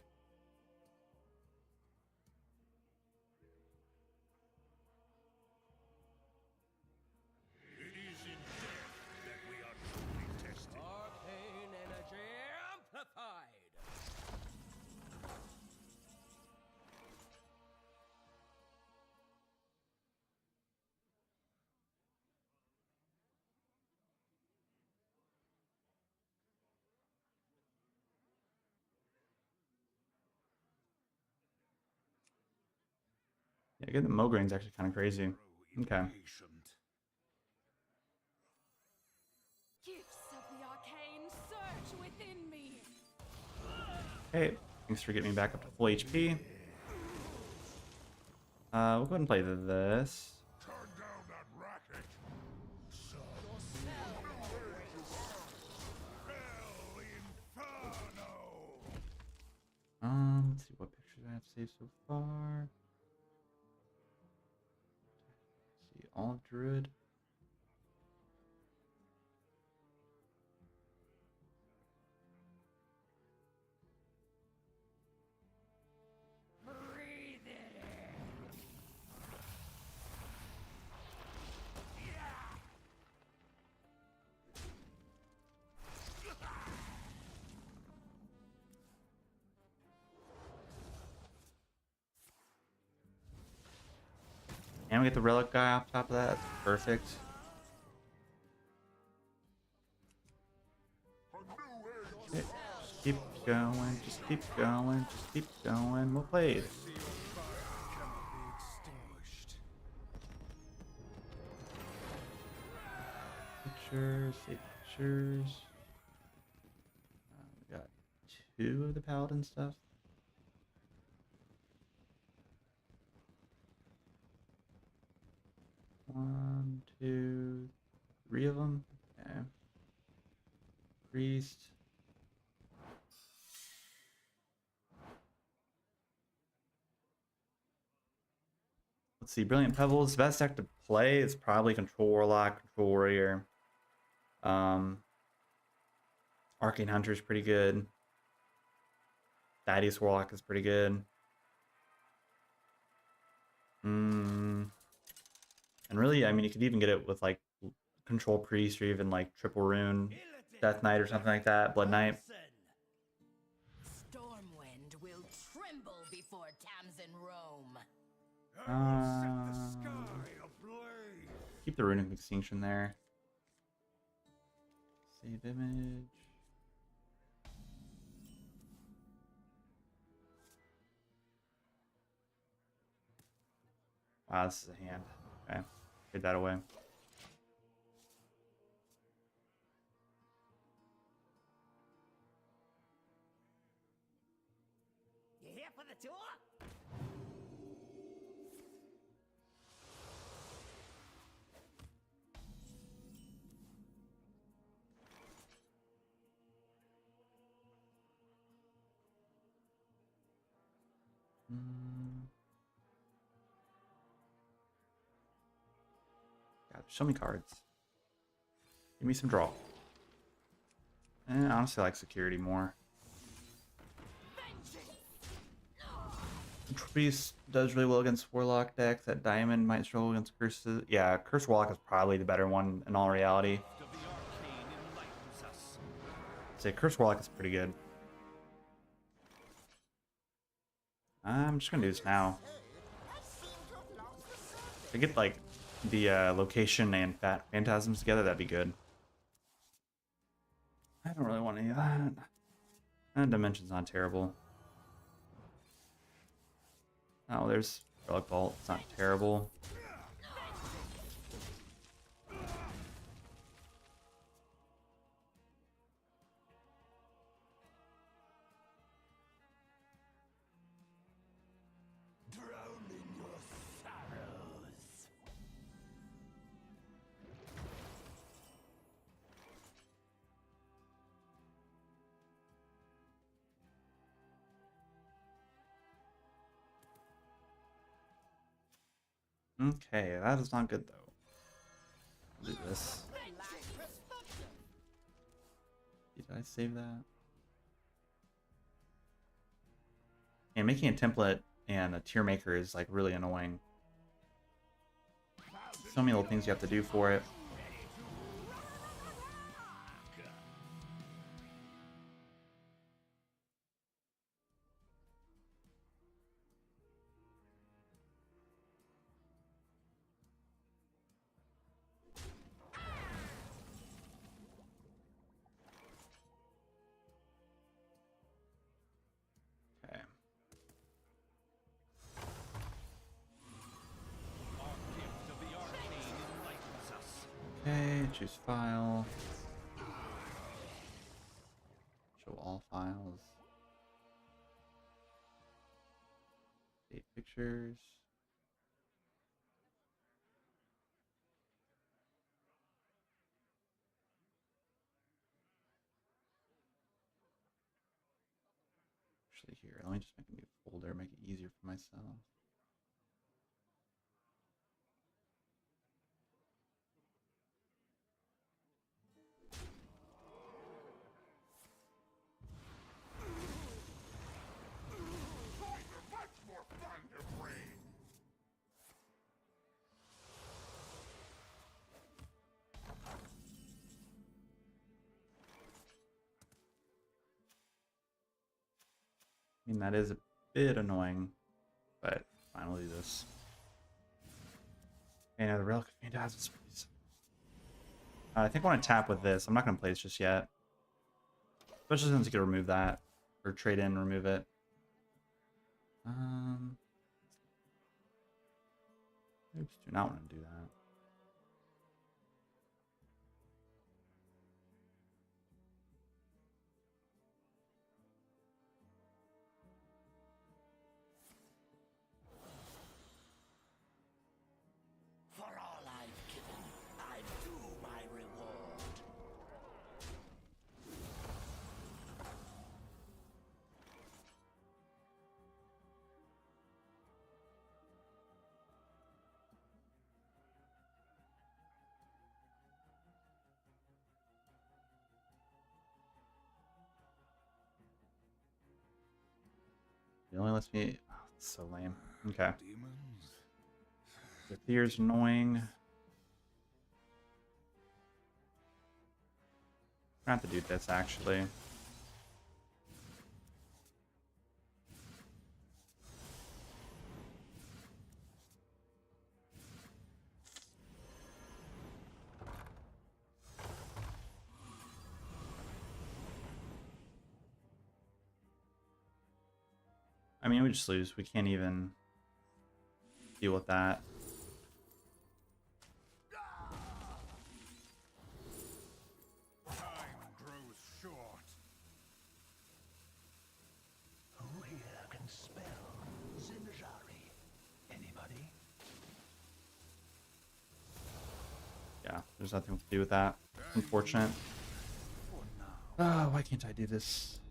It is in death that we are truly tested. Arcane energy amplified. Yeah, getting the Mogren's actually kind of crazy. Okay. Gifts of the arcane surge within me. Hey, thanks for getting me back up to full HP. We'll go ahead and play this. Turn down that racket. Inferno. Let's see what pictures I have saved so far. Let's see, Olive Druid. Breathe it in. And we get the relic guy off top of that. That's perfect. A new age. Okay, just keep going, just keep going, just keep going. Well played. Pictures, save pictures. We got 2 of the paladin stuff. One, 2, 3 of them. Okay. Priest. Let's see, Brilliant Pebbles. Best deck to play is probably Control Warlock, Control Warrior. Arcane Hunter is pretty good. Thaddeus Warlock is pretty good. And really, I mean, you could even get it with like Control Priest or even like Triple Rune, Death Knight or something like that, Blood Knight. Stormwind will tremble before Tamsin Rome. Keep the Runic Extinction there. Save image. Wow, this is a hand. Okay, get that away. You here for the tour? God, show me cards. Give me some draw. Honestly, I like security more. Control Priest does really well against Warlock decks. That Diamond might struggle against Curses. Yeah, Curse Warlock is probably the better one in all reality. Say Curse Warlock is pretty good. I'm just gonna do this now. If I get like the location and phantasms together, that'd be good. I don't really want any of that. And Dimension's not terrible. Oh, there's Relic Vault. It's not terrible. Drown in your sorrows. Okay, that is not good though. Do this. Did I save that? And making a template and a tier maker is like really annoying. So many little things you have to do for it. Okay. Okay, choose file. Show all files. Save pictures. Actually, here, let me just make a new folder, make it easier for myself. Much more fun to bring. I mean, that is a bit annoying, but fine, we'll do this. Okay, now the Relic of Phantasms, please. I think I want to tap with this. I'm not going to play this just yet. Especially since you can remove that. Or trade in and remove it. Oops, do not want to do that. For all I've given, I'm due my reward. It only lets me. Oh, it's so lame. Okay. Demons? The Thier's annoying. I have to do this actually. I mean, we just lose. We can't even deal with that. Time grows short. Who here can spell Zinjari? Anybody? Yeah, there's nothing we can do with that. Unfortunate. For now. Ah, why can't I do this?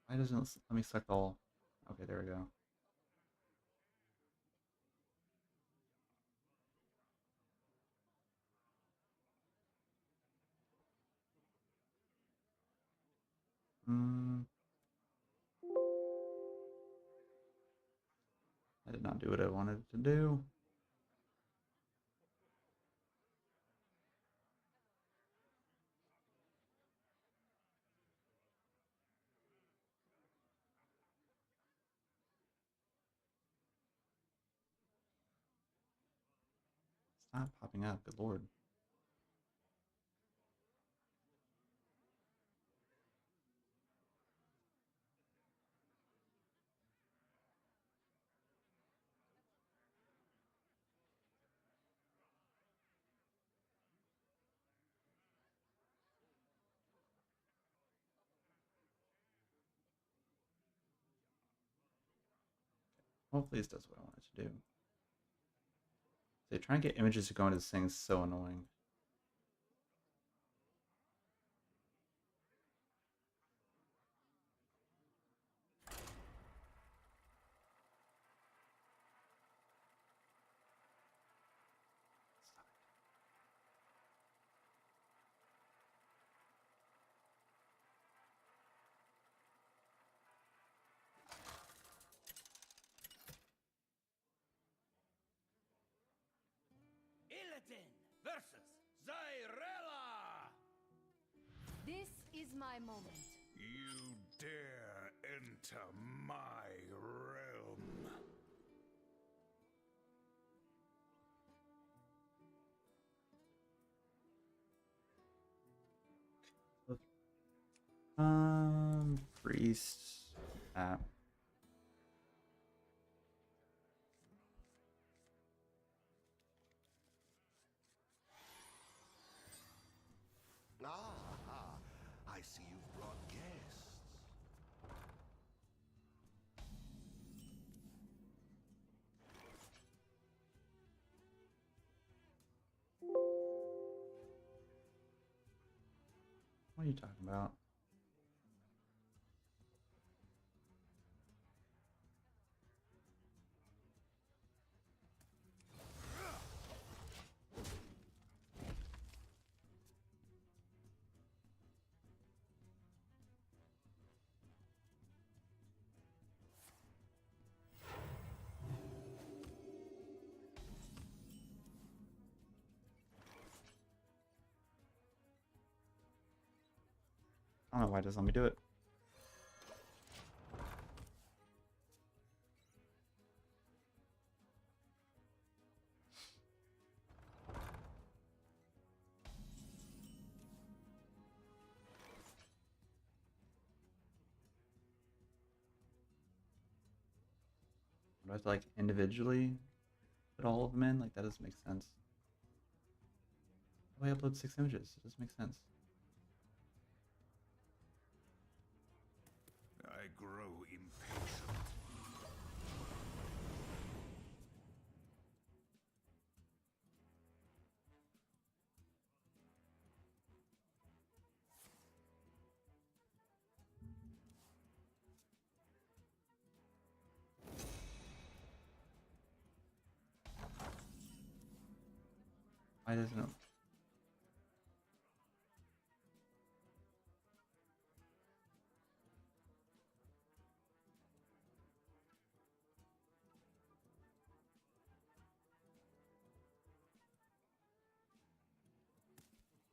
Why doesn't it let me select all? Okay, there we go. Hmm. I did not do what I wanted to do. It's not popping up. Good lord. Hopefully this does what I want it to do. So trying to get images to go into this thing is so annoying. Illidan versus Zyrella! This is my moment. You dare enter my realm. Priest. Ah, I see you've brought guests. What are you talking about? I don't know why it doesn't let me do it. Do I have to like individually put all of them in? Like that doesn't make sense. How do I upload 6 images? It doesn't make sense. I grow impatient. Why doesn't it?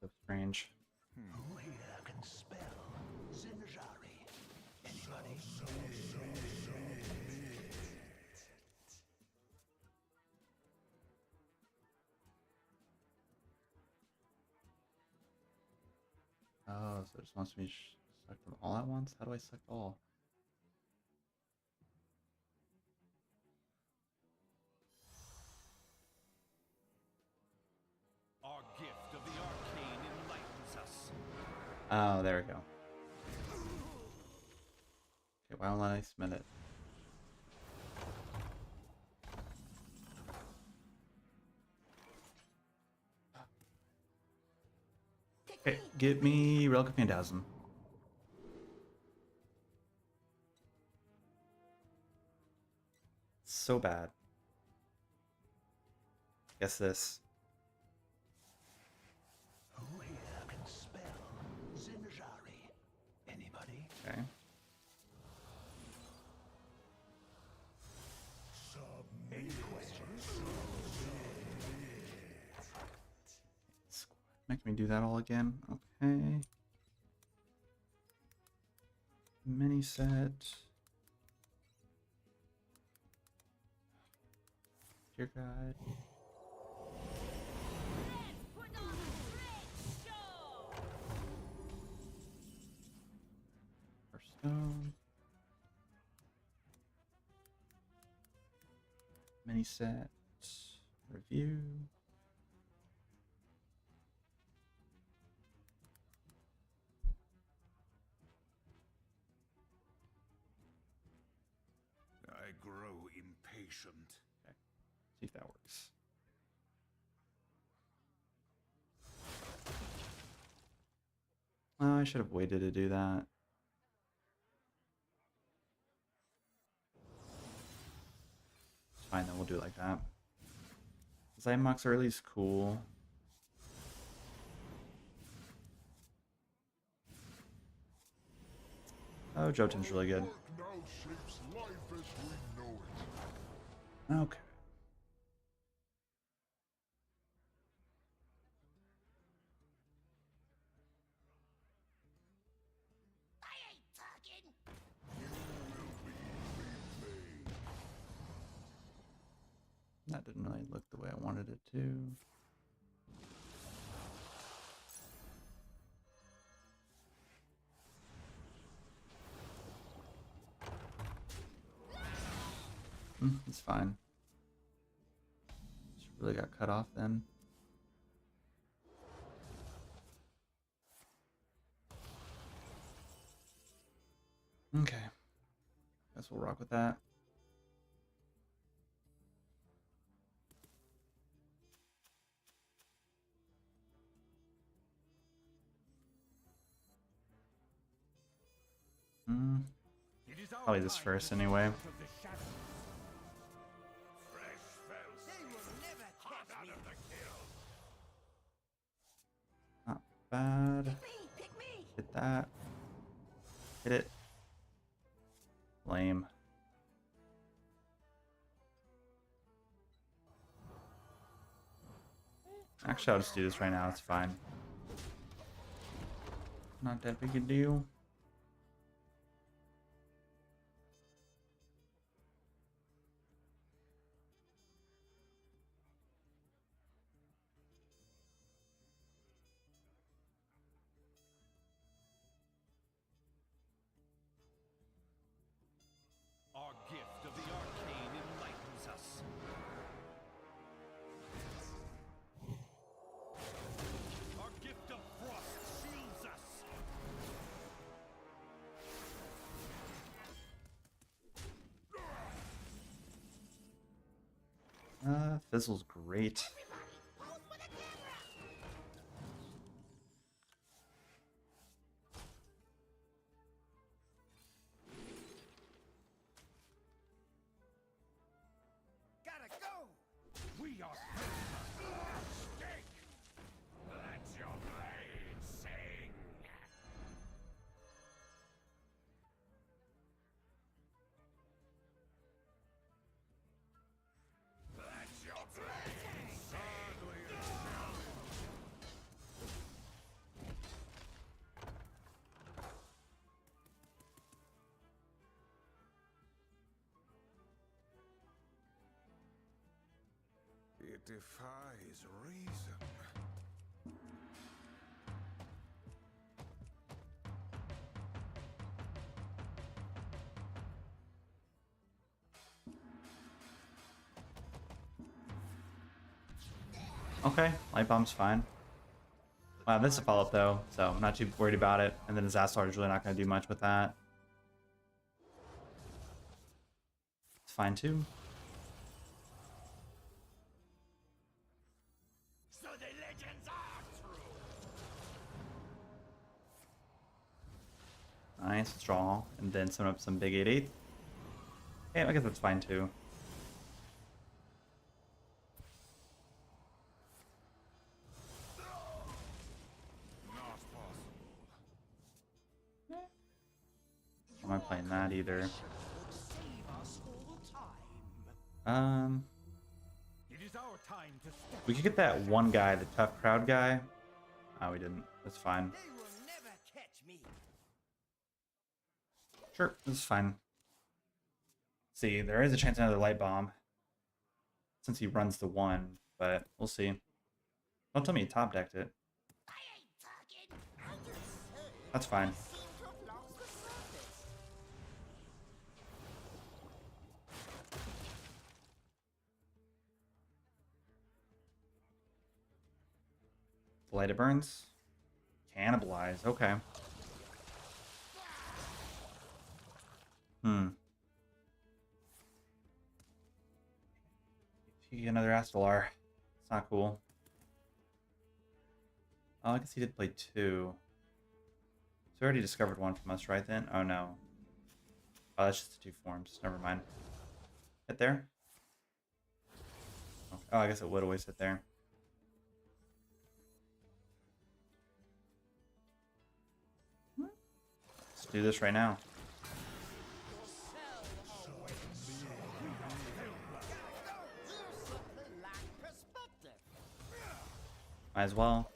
So strange. Who here can spell Zinjari? Anybody? Oh, so it just wants me to select them all at once? How do I select all? Our gift of the arcane enlightens us. Oh, there we go. Okay, why won't I submit it? Okay, get me Relic of Phantasm. So bad. Guess this. Who here can spell Zinjari? Anybody? Okay. Any questions? Make me do that all again. Okay. Mini set. Your guide. Let's put on a great show! Our stone. Mini set. Review. I grow impatient. See if that works. Oh, I should have waited to do that. It's fine, then we'll do it like that. Zymox early is cool. Oh, Jotun's really good. Work now shapes life as we know it. Okay. I ain't talking! That didn't really look the way I wanted it to. It's fine. Just really got cut off then. Okay. Guess we'll rock with that. It is our Probably this time first to anyway. step out of the shadows. Fresh fells. They will never Hot catch out me. of the kiln. Not bad. Pick me! Hit that. Hit it. Lame. Actually, I'll just do this right now. It's fine. Not that big a deal. Our gift of the arcane enlightens us. Our gift of frost shields us. Fizzle's great. Pose for the camera! Gotta go. We are predators. Stake. It defies reason. Okay, light bomb's fine. Wow, this is a follow-up though, so I'm not too worried about it. And then his Astar is really not going to do much with that. It's fine too. So the legends are true. Nice, draw, and then summon up some big 8/8. Yeah, I guess that's fine too. Not possible. I'm not playing that either. Would save us all time. It is our time to step. We could get that one guy, the tough crowd guy. Oh, we didn't. That's fine. They will never catch me. Sure, this is fine. See, there is a chance of another light bomb since he runs the one, but we'll see. Don't tell me he top decked it. I ain't talking. I just said That's fine. I seem to have lost the surface. Light it burns. Cannibalize. Okay. If you get another Astelar, it's not cool. Oh, I guess he did play two. So he already discovered one from us, right then? Oh no. Oh, that's just the two forms. Never mind. Hit there? Okay. Oh, I guess it would always hit there. Let's do this right now. You simply lack perspective. Might as well.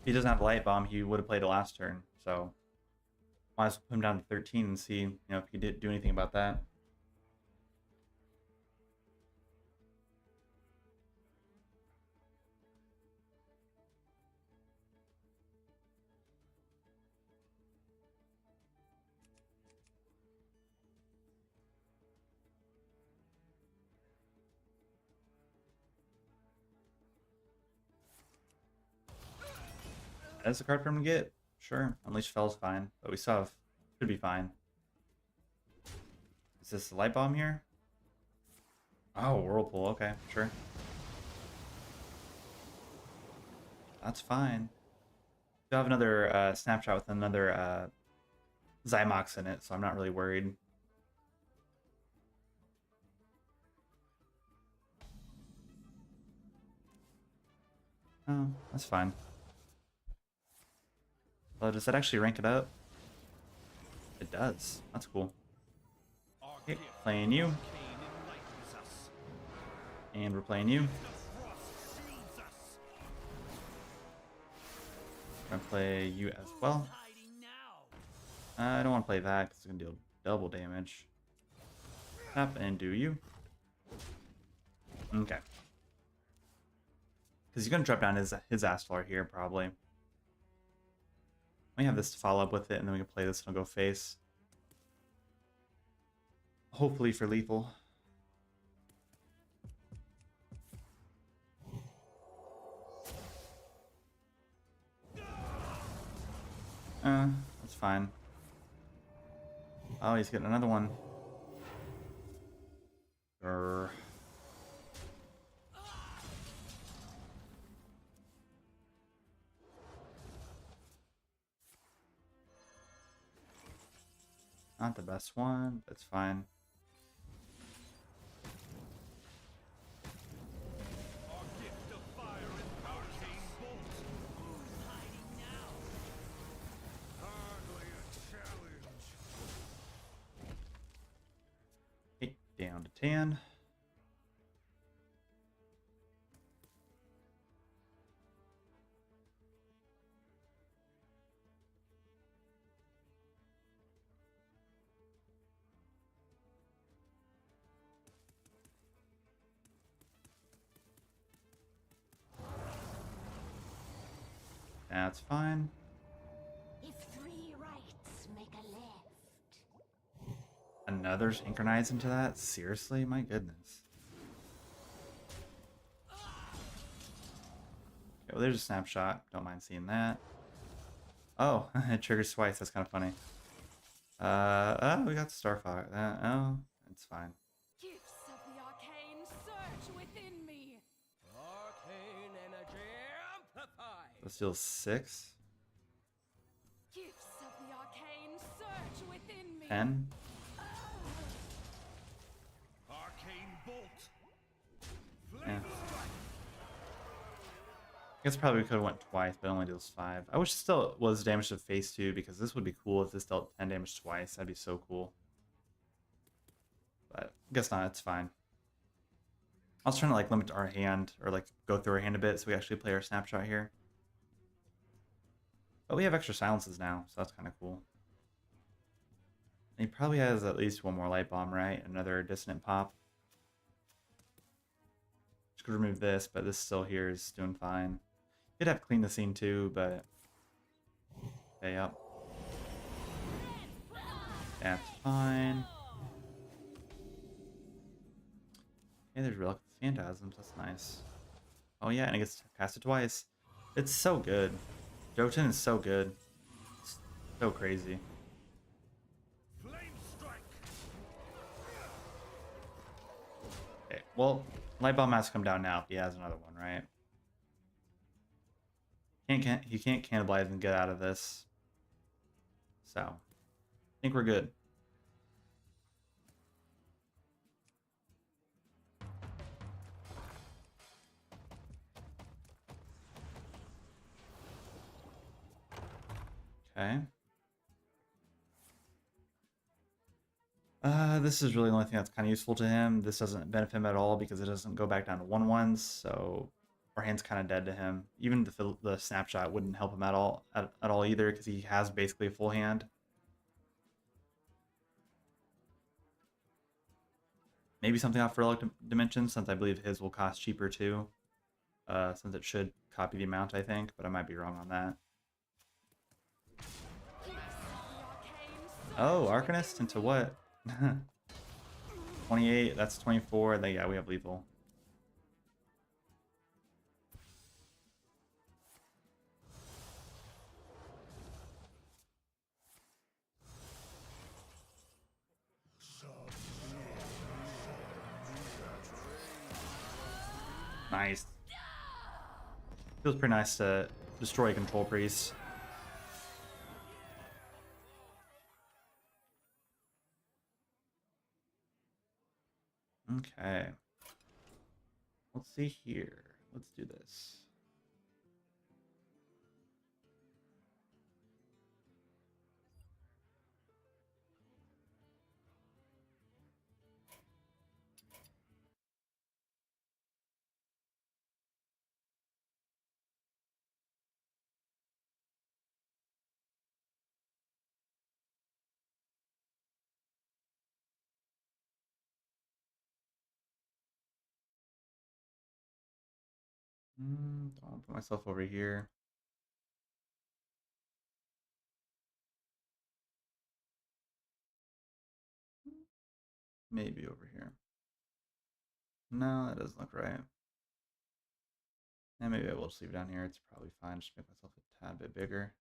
If he doesn't have a light bomb, he would have played it last turn, so might as well put him down to 13 and see, if he did do anything about that. That's a card for him to get. Sure, Unleash Fell's fine, but we still have should be fine. Is this a light bomb here? Oh, Whirlpool. Okay, sure. That's fine. We have another snapshot with another Zymox in it, so I'm not really worried. Oh, that's fine. Well, does that actually rank it up? It does. That's cool. Our Okay, gift playing you, arcane enlightens us. and we're playing you. The frost shields us. Gonna play you as well. Hiding now. I don't want to play that because it's gonna deal double damage. Tap and do you. Okay. Because he's gonna drop down his Astelar here probably. We have this to follow up with it, and then we can play this and it'll go face. Hopefully for lethal. That's fine. Oh, he's getting another one. Grr. Not the best one, but it's fine. Our gift of fire and arcane bolt. Hiding now. Hardly a challenge. 8 down to 10. That's fine. If 3 rights make a left. Another synchronize into that? Seriously? My goodness. Okay, well, there's a snapshot. Don't mind seeing that. Oh, it triggers twice. That's kind of funny. Oh, we got Starfire. Oh, it's fine. Gifts of the arcane surge within me. Arcane energy amplified. Let's deal 6. Gifts of the arcane surge within me. 10. Arcane bolt. Flame Yeah. strike. I guess probably could have went twice, but it only deals 5. I wish still it was damage to phase 2 because this would be cool if this dealt 10 damage twice. That'd be so cool. But I guess not. It's fine. I was trying to like limit our hand or like go through our hand a bit so we actually play our snapshot here. But we have extra silences now, so that's kind of cool. And he probably has at least one more light bomb, right? Another dissonant pop. Just could remove this, but this still here is doing fine. Could have cleaned the scene too, but okay, yep. That's fine. Hey, there's Relic of the Phantasms. That's nice. Oh yeah, and it gets casted twice. It's so good. Jotun is so good. It's so crazy. Flame strike. Okay, well, Light Bomb has to come down now if he has another one, right? He can't cannibalize and get out of this. So, I think we're good. Okay. This is really the only thing that's kind of useful to him. This doesn't benefit him at all because it doesn't go back down to 1/1s, so our hand's kind of dead to him. Even the snapshot wouldn't help him at all either because he has basically a full hand. Maybe something off Relic Dimension, since I believe his will cost cheaper too. Since it should copy the amount, I think, but I might be wrong on that. Oh, Arcanist into what? 28, that's 24. Then yeah, we have lethal. Nice. Feels pretty nice to destroy Control Priest. Okay. Let's see here. Let's do this. I'll put myself over here. Maybe over here. No, that doesn't look right. And maybe I will just leave it down here. It's probably fine. Just make myself a tad bit bigger.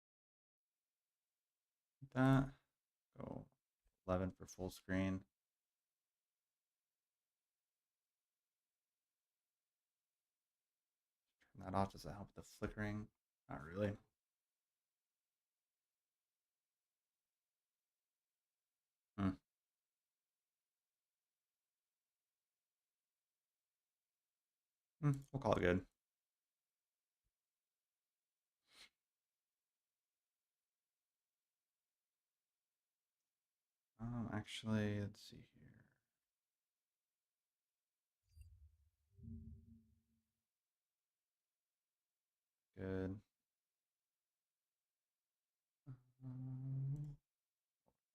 Like that. Go 11 for full screen. Turn that off. Does that help with the flickering? Not really. We'll call it good. Actually, let's see here. Good.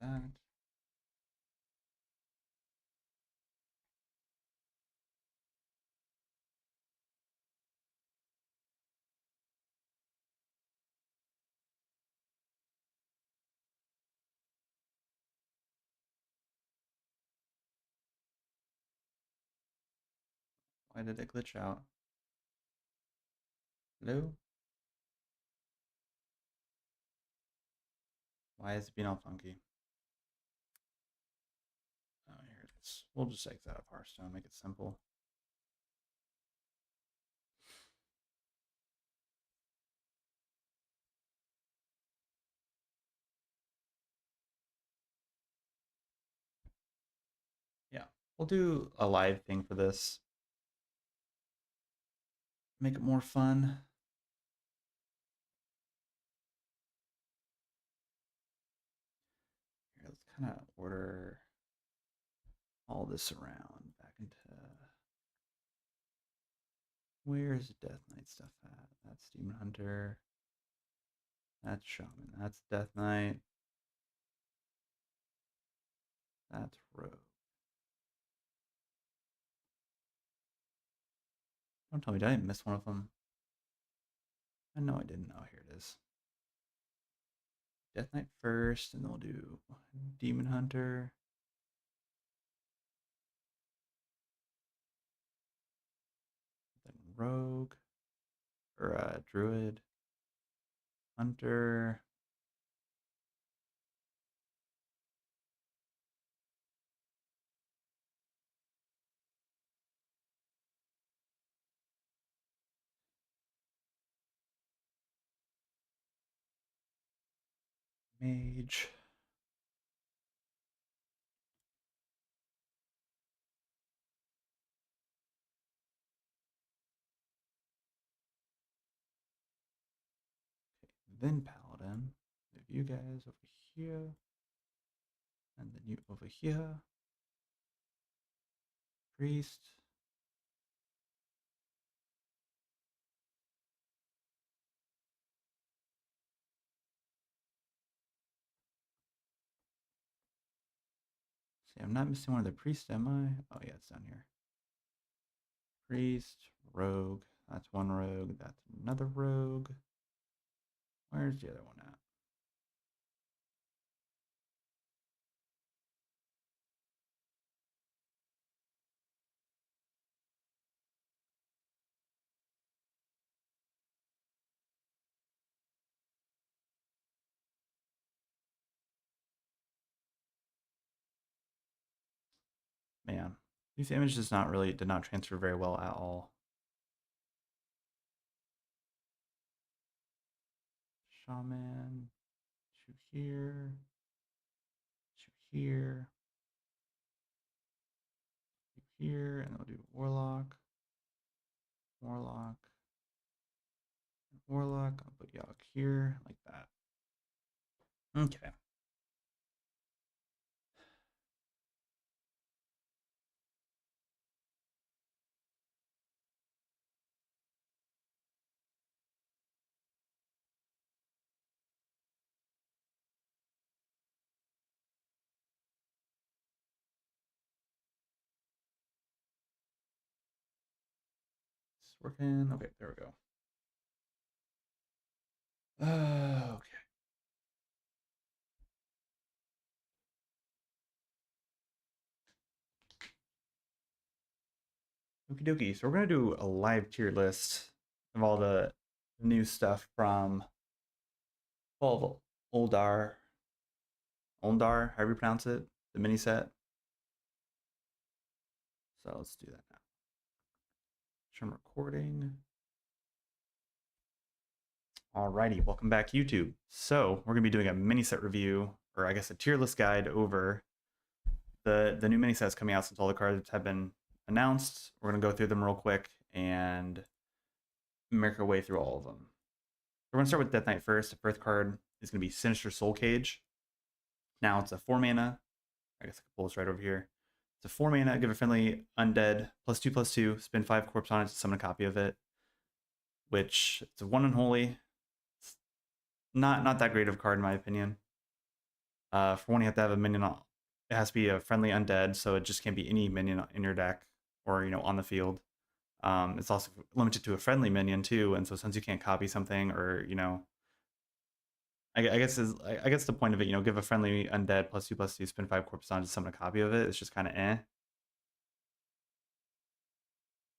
That. Why did it glitch out? Hello? Why is it being all funky? Oh, here it is. We'll just exit out of Hearthstone, make it simple. Yeah, we'll do a live thing for this. Make it more fun. Here, let's kind of order all this around back into... Where's Death Knight stuff at? That's Demon Hunter. That's Shaman. That's Death Knight. That's Rogue. Don't tell me, did I miss one of them? I know I didn't. Oh, here it is. Death Knight first, and then we'll do Demon Hunter. Then Rogue. Or Druid. Hunter. Mage. Okay, then Paladin. Move you guys over here. And then you over here. Priest. See, I'm not missing one of the priests, am I? Oh yeah, it's down here. Priest, rogue. That's one rogue. That's another rogue. Where's the other one at? Man, these images did not transfer very well at all. Shaman, shoot here, shoot here, shoot here, and then we'll do Warlock, Warlock, and Warlock. I'll put Yogg here, like that. Okay. It's working. Okay, there we go. Okay. Okie dokie. So we're gonna do a live tier list of all the new stuff from Fall of Uldar. Uldar, however you pronounce it, the mini set. So let's do that now. I'm recording. Alrighty, welcome back YouTube. So we're gonna be doing a mini set review, or I guess a tier list guide over the new mini sets coming out since all the cards have been announced. We're gonna go through them real quick and make our way through all of them. We're gonna start with Death Knight first. The first card is gonna be Sinister Soul Cage. Now it's a 4 mana. I guess I can pull this right over here. It's a 4 mana, give a friendly undead +2/+2, spend 5 corpse on it to summon a copy of it. Which it's a 1 unholy. It's not that great of a card in my opinion. For one, you have to have a minion on. It has to be a friendly undead, so it just can't be any minion in your deck or on the field. It's also limited to a friendly minion too, and so since you can't copy something or I guess the point of it, give a friendly undead +2/+2, spend 5 corpse on to summon a copy of it. It's just kind of eh.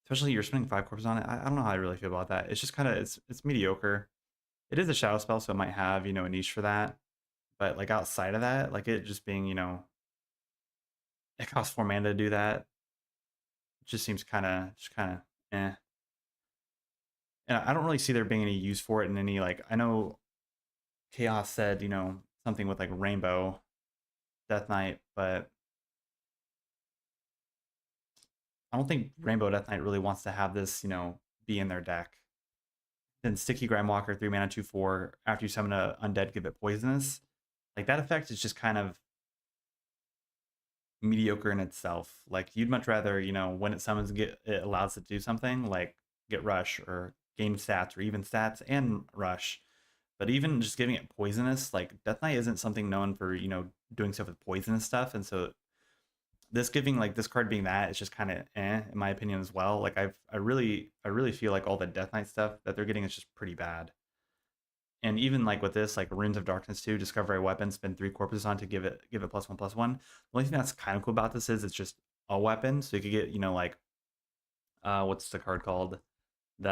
Especially you're spending 5 corpses on it. I don't know how I really feel about that. It's just kind of it's mediocre. It is a shadow spell, so it might have, you know, a niche for that. But like outside of that, like it just being, you know, it costs 4 mana to do that. It just seems kind of eh. And I don't really see there being any use for it in any like I know Chaos said, you know, something with like Rainbow Death Knight, but I don't think Rainbow Death Knight really wants to have this, you know, be in their deck. Then Sticky Grimewalker, 3 mana, 2/4. After you summon a undead, give it poisonous. Like that effect is just kind of mediocre in itself. Like you'd much rather, you know, when it summons, it allows it to do something like get rush or gain stats or even stats and rush. But even just giving it poisonous, like Death Knight isn't something known for, you know, doing stuff with poisonous stuff, and so this giving like this card being that is just kind of in my opinion as well. Like I really feel like all the Death Knight stuff that they're getting is just pretty bad. And even like with this, like Runes of Darkness 2, discover a weapon, spend 3 corpses on to give it +1/+1. The only thing that's kind of cool about this is it's just a weapon, so you could get, you know, like what's the card called? The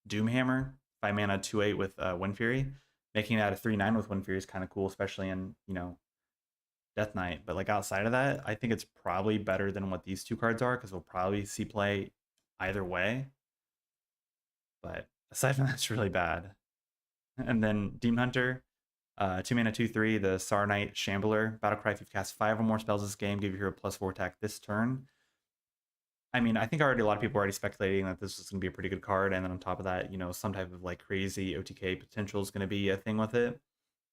Doomhammer, 5 mana, 2/8 with Wind Fury. Making that a 3/9 with Wind Fury is kind of cool, especially in, you know, Death Knight. But like outside of that, I think it's probably better than what these two cards are because we'll probably see play either way. But aside from that, it's really bad. And then Demon Hunter, 2 mana, 2/3, the Sar Knight Shambler. Battlecry, if you've cast 5 or more spells this game, give your hero +4 attack this turn. I mean, I think already a lot of people are already speculating that this is going to be a pretty good card, and then on top of that, you know, some type of like crazy OTK potential is going to be a thing with it.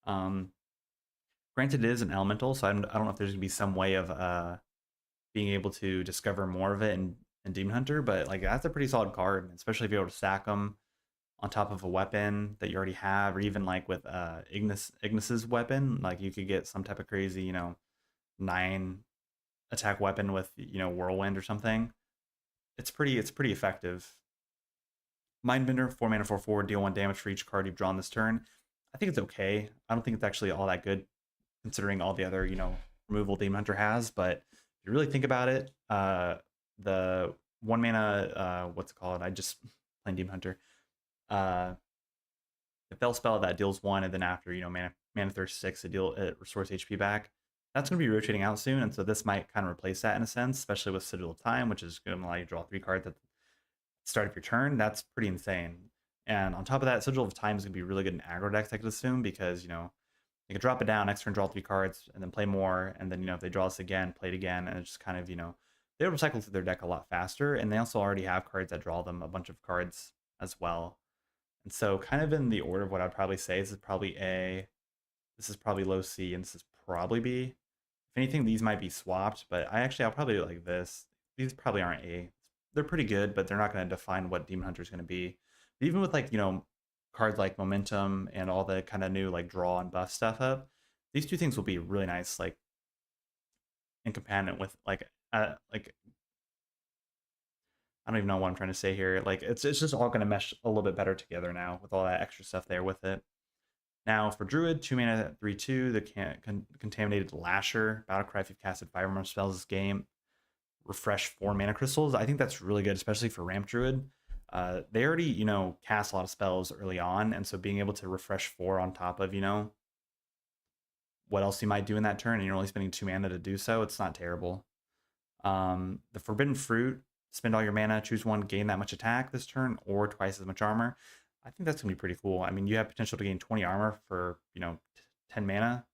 Granted, it is an elemental, so I don't know if there's going to be some way of being able to discover more of it in Demon Hunter, but like that's a pretty solid card, especially if you're able to stack them on top of a weapon that you already have, or even like with Ignis's weapon, like you could get some type of crazy, you know, 9 attack weapon with, you know, Whirlwind or something. It's pretty effective. Mindbender, 4 mana, 4/4, deal 1 damage for each card you've drawn this turn. I think it's okay. I don't think it's actually all that good considering all the other, you know, removal Demon Hunter has, but if you really think about it, the 1 mana, what's it called? I just playing Demon Hunter. The Fel spell that deals 1, and then after, you know, mana thirst 6, it restores HP back. That's going to be rotating out soon, and so this might kind of replace that in a sense, especially with Sigil of Time, which is going to allow you to draw 3 cards at the start of your turn. That's pretty insane. And on top of that, Sigil of Time is going to be really good in aggro decks, I could assume, because, you know, you can drop it down, next turn draw 3 cards, and then play more, and then, you know, if they draw this again, play it again, and it's just kind of, you know, they would recycle through their deck a lot faster, and they also already have cards that draw them a bunch of cards as well. And so kind of in the order of what I'd probably say, this is probably A, this is probably low C, and this is probably B. If anything, these might be swapped, but I'll probably like this. These probably aren't A. They're pretty good, but they're not going to define what Demon Hunter is going to be. But even with like, you know, cards like Momentum and all the kind of new like draw and buff stuff up, these two things will be really nice, like in companion with like I don't even know what I'm trying to say here. Like it's just all going to mesh a little bit better together now with all that extra stuff there with it. Now for Druid, 2 mana, 3/2, the Contaminated Lasher. Battlecry, if you've casted 5 or more spells this game, refresh 4 mana crystals. I think that's really good, especially for Ramp Druid. They already, you know, cast a lot of spells early on, and so being able to refresh 4 on top of, you know, what else you might do in that turn, and you're only spending 2 mana to do so, it's not terrible. The Forbidden Fruit, spend all your mana, choose 1, gain that much attack this turn, or twice as much armor. I think that's going to be pretty cool. I mean, you have potential to gain 20 armor for, you know, 10 mana.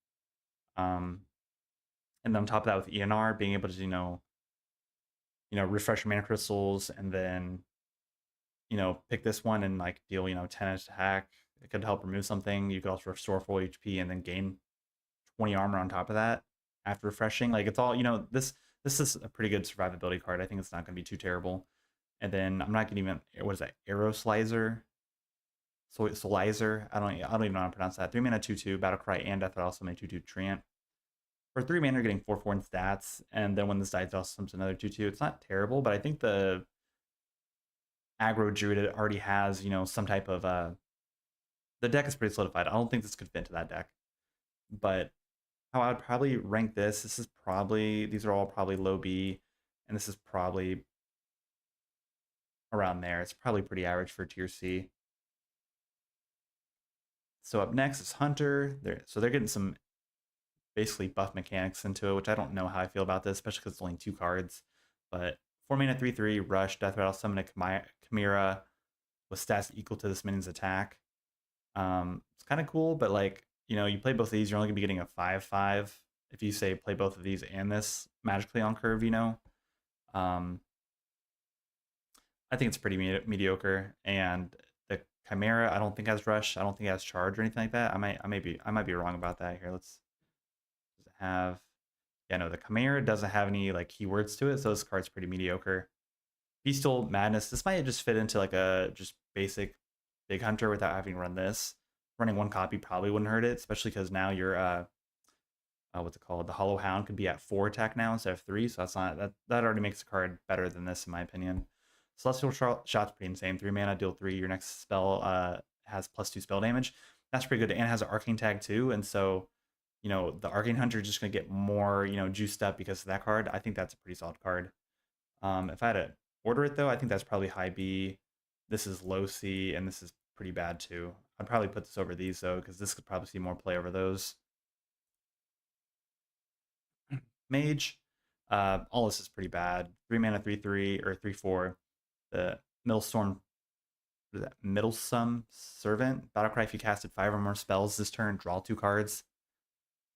And then on top of that with ENR, being able to, you know, refresh your mana crystals, and then, you know, pick this one and like deal, you know, 10 attack. It could help remove something. You could also restore 4 HP and then gain 20 armor on top of that after refreshing. Like it's all, you know, this is a pretty good survivability card. I think it's not going to be too terrible. And then I'm not going to even, what is that? Aeroslizer? Solizer? I don't even know how to pronounce that. 3 mana, 2/2, Battlecry and Death also make 2/2 Treant. For 3 mana, you're getting 4/4 in stats, and then when this dies, it also comes another 2/2. It's not terrible, but I think the aggro druid already has, you know, some type of the deck is pretty solidified. I don't think this could fit into that deck. But how I would probably rank this, these are all probably low B, and this is probably around there. It's probably pretty average for tier C. So up next is Hunter. They're getting some basically buff mechanics into it, which I don't know how I feel about this, especially because it's only 2 cards. But 4 mana 3/3 rush death rattle summon a Chimera with stats equal to this minion's attack. It's kind of cool, but like, you know, you play both of these, you're only gonna be getting a 5/5 if you say play both of these and this magically on curve, you know. I think it's pretty mediocre, and the Chimera I don't think has rush. I don't think it has charge or anything like that. I might be wrong about that. Here, let's does it have. Yeah, no, the Chimera doesn't have any like keywords to it, so this card's pretty mediocre. Beastal Madness. This might just fit into like a just basic Big Hunter without having run this. Running 1 copy probably wouldn't hurt it, especially because now you're what's it called? The Hollow Hound could be at 4 attack now instead of 3, so that's not that already makes the card better than this in my opinion. Celestial Shot's pretty insane. 3 mana, deal 3. Your next spell has +2 spell damage. That's pretty good, and it has an Arcane tag too, and so, you know, the Arcane Hunter is just gonna get more, you know, juiced up because of that card. I think that's a pretty solid card. If I had to order it though, I think that's probably high B. This is low C, and this is pretty bad too. I'd probably put this over these though, because this could probably see more play over those. Mage, all this is pretty bad. 3 mana 3/3 or 3/4. The Middlesome Servant. Battlecry, if you casted 5 or more spells this turn, draw 2 cards.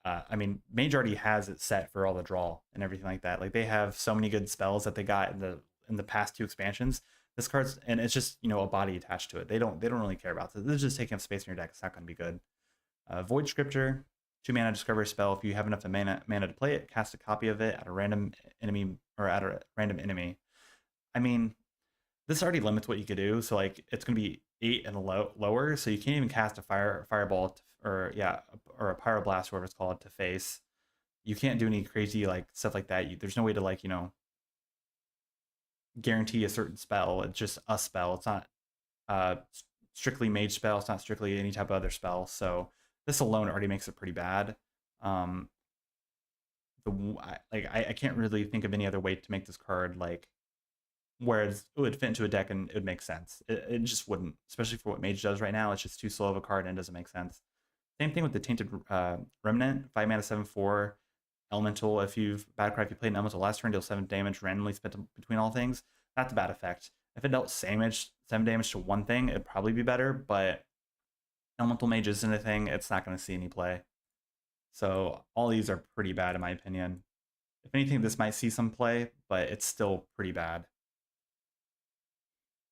I mean, Mage already has it set for all the draw and everything like that. Like, they have so many good spells that they got in the past 2 expansions. This card's, and it's just, you know, a body attached to it. They don't really care about this. This is just taking up space in your deck. It's not going to be good. Void Scripture, 2 mana, discover a spell. If you have enough mana to play it, cast a copy of it at a random enemy or at a random enemy. I mean, this already limits what you could do. So like, it's going to be 8 and lower, so you can't even cast a fireball or a pyroblast, whatever it's called, to face. You can't do any crazy like stuff like that. There's no way to, like, you know, guarantee a certain spell. It's just a spell. It's not strictly mage spell. It's not strictly any type of other spell. So this alone already makes it pretty bad. I can't really think of any other way to make this card like whereas it would fit into a deck and it would make sense. It just wouldn't, especially for what Mage does right now. It's just too slow of a card and it doesn't make sense. Same thing with the Tainted Remnant, 5 mana 7/4 elemental. If you've Battlecry, if you played an elemental last turn, deal 7 damage randomly spent between all things. That's a bad effect. If it dealt 7 damage to one thing, it'd probably be better, but Elemental Mage isn't a thing. It's not going to see any play. So all these are pretty bad in my opinion. If anything, this might see some play, but it's still pretty bad.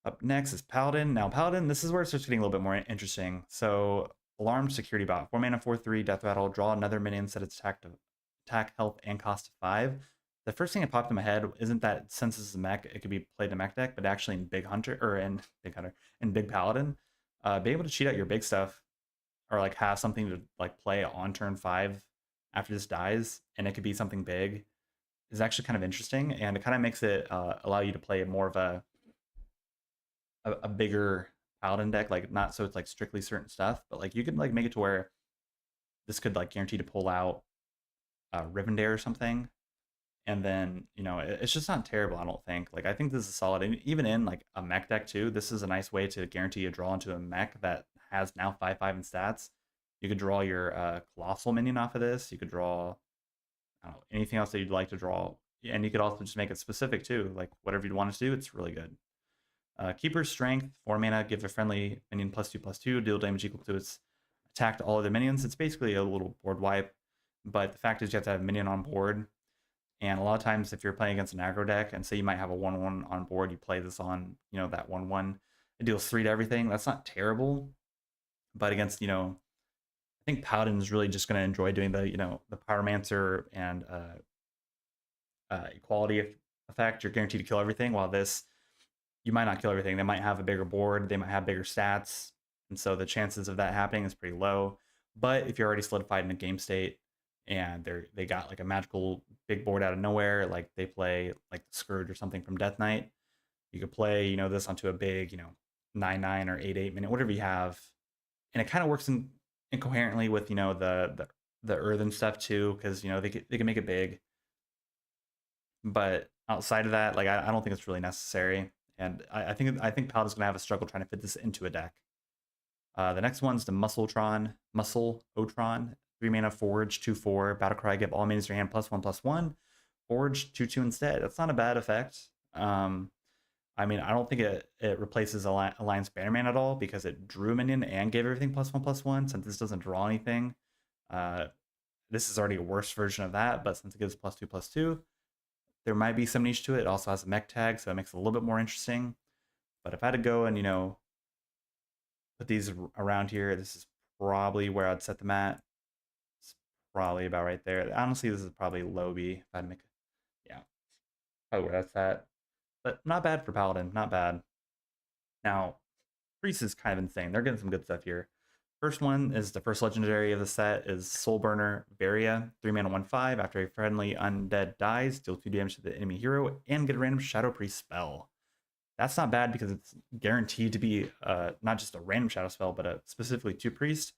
Up next is Paladin. Now Paladin, this is where it starts getting a little bit more interesting. So Alarmed Security Bot, 4 mana 4/3 death rattle, draw another minion, set its attack, health, and cost to 5. The first thing that popped in my head isn't that since this is a mech, it could be played in a mech deck, but actually in Big Hunter or in Big Paladin, being able to cheat out your big stuff or like have something to like play on turn 5 after this dies, and it could be something big, is actually kind of interesting, and it kind of makes it allow you to play more of a bigger Paladin deck, like not so it's like strictly certain stuff, but like you could like make it to where this could like guarantee to pull out Rivendare or something, and then, you know, it's just not terrible. I don't think. Like, I think this is solid, and even in like a mech deck too, this is a nice way to guarantee a draw into a mech that has now 5/5 in stats. You could draw your colossal minion off of this. You could draw, I don't know, anything else that you'd like to draw, and you could also just make it specific too, like whatever you'd want to do. It's really good. Keeper's Strength, 4 mana, give a friendly minion +2/+2, deal damage equal to its attack to all other minions. It's basically a little board wipe, but the fact is you have to have a minion on board, and a lot of times if you're playing against an aggro deck, and say you might have a 1/1 on board, you play this on, you know, that 1/1, it deals 3 to everything. That's not terrible, but against, you know, I think Paladin is really just going to enjoy doing the, you know, the Pyromancer and equality effect. You're guaranteed to kill everything, while this, you might not kill everything. They might have a bigger board, they might have bigger stats, and so the chances of that happening is pretty low. But if you're already solidified in a game state and they got like a magical big board out of nowhere, like they play like the Scourge or something from Death Knight, you could play, you know, this onto a big, you know, 9/9 or 8/8 minute, whatever you have, and it kind of works incoherently with, you know, the earthen stuff too, because, you know, they can make it big, but outside of that, like I don't think it's really necessary. And I think Paladin's gonna have a struggle trying to fit this into a deck. The next one's the Muscle Otron. 3 mana Forge, 2/4. Battlecry, give all minions in your hand +1/+1. Forge, 2/2 instead. That's not a bad effect. I mean, I don't think it replaces Alliance Bannerman at all because it drew a minion and gave everything +1/+1. Since this doesn't draw anything, this is already a worse version of that. But since it gives +2/+2, there might be some niche to it. It also has a mech tag, so it makes it a little bit more interesting. But if I had to go and put these around here, this is probably where I'd set them at. It's probably about right there. Honestly, this is probably low B. If I'd make, yeah, probably where that's at. But not bad for Paladin, not bad. Now, Priest is kind of insane. They're getting some good stuff here. First one is the first legendary of the set is Soulburner Varia, 3 mana 1/5. After a friendly undead dies, deal 2 damage to the enemy hero and get a random Shadow Priest spell. That's not bad because it's guaranteed to be not just a random shadow spell, but specifically 2 priest.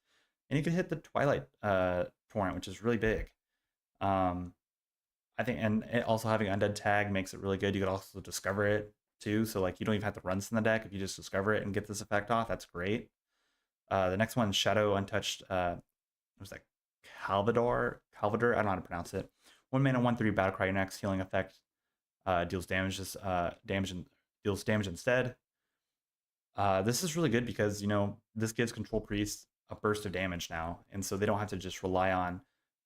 And you can hit the Twilight Torrent, which is really big. I think, and also having Undead tag makes it really good. You could also discover it too, so like you don't even have to run this in the deck. If you just discover it and get this effect off, that's great. The next one, Shadow Untouched. What was that? Calvador. I don't know how to pronounce it. 1 mana 1/3 Battlecry. Your next healing effect deals damage. Deals damage instead. This is really good because this gives Control Priest a burst of damage now, and so they don't have to just rely on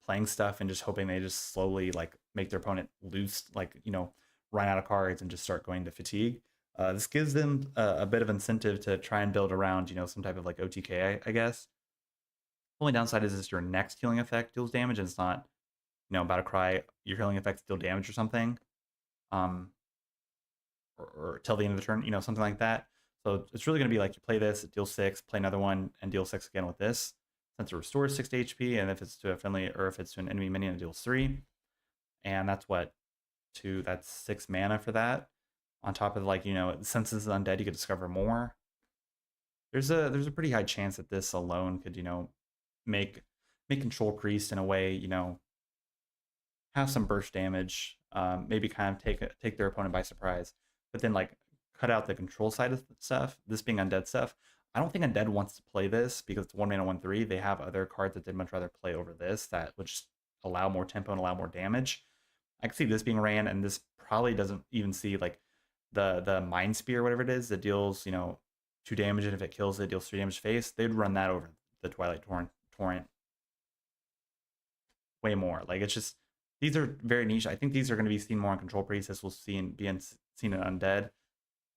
playing stuff and just hoping they just slowly like make their opponent lose, like run out of cards and just start going to fatigue. This gives them a bit of incentive to try and build around some type of like OTK, I guess. Only downside is this your next healing effect deals damage, and it's not Battlecry, your healing effects deal damage or something. Or till the end of the turn, something like that. So it's really going to be like you play this, it deals 6, play another one, and deal 6 again with this. Since it restores 6 to HP, and if it's to a friendly or if it's to an enemy minion, it deals 3. And that's that's 6 mana for that. On top of since this is undead, you could discover more. There's a pretty high chance that this alone could make Control Priest in a way have some burst damage, maybe kind of take their opponent by surprise. But then cut out the control side of stuff, this being undead stuff. I don't think undead wants to play this because it's 1 mana 1/3. They have other cards that they'd much rather play over this that would just allow more tempo and allow more damage. I can see this being ran, and this probably doesn't even see the Mind Spear, whatever it is, that deals 2 damage, and if it kills it deals 3 damage face. They'd run that over the Twilight Torrent way more. It's just, these are very niche. I think these are going to be seen more on Control Priest, as we'll see seen in Undead.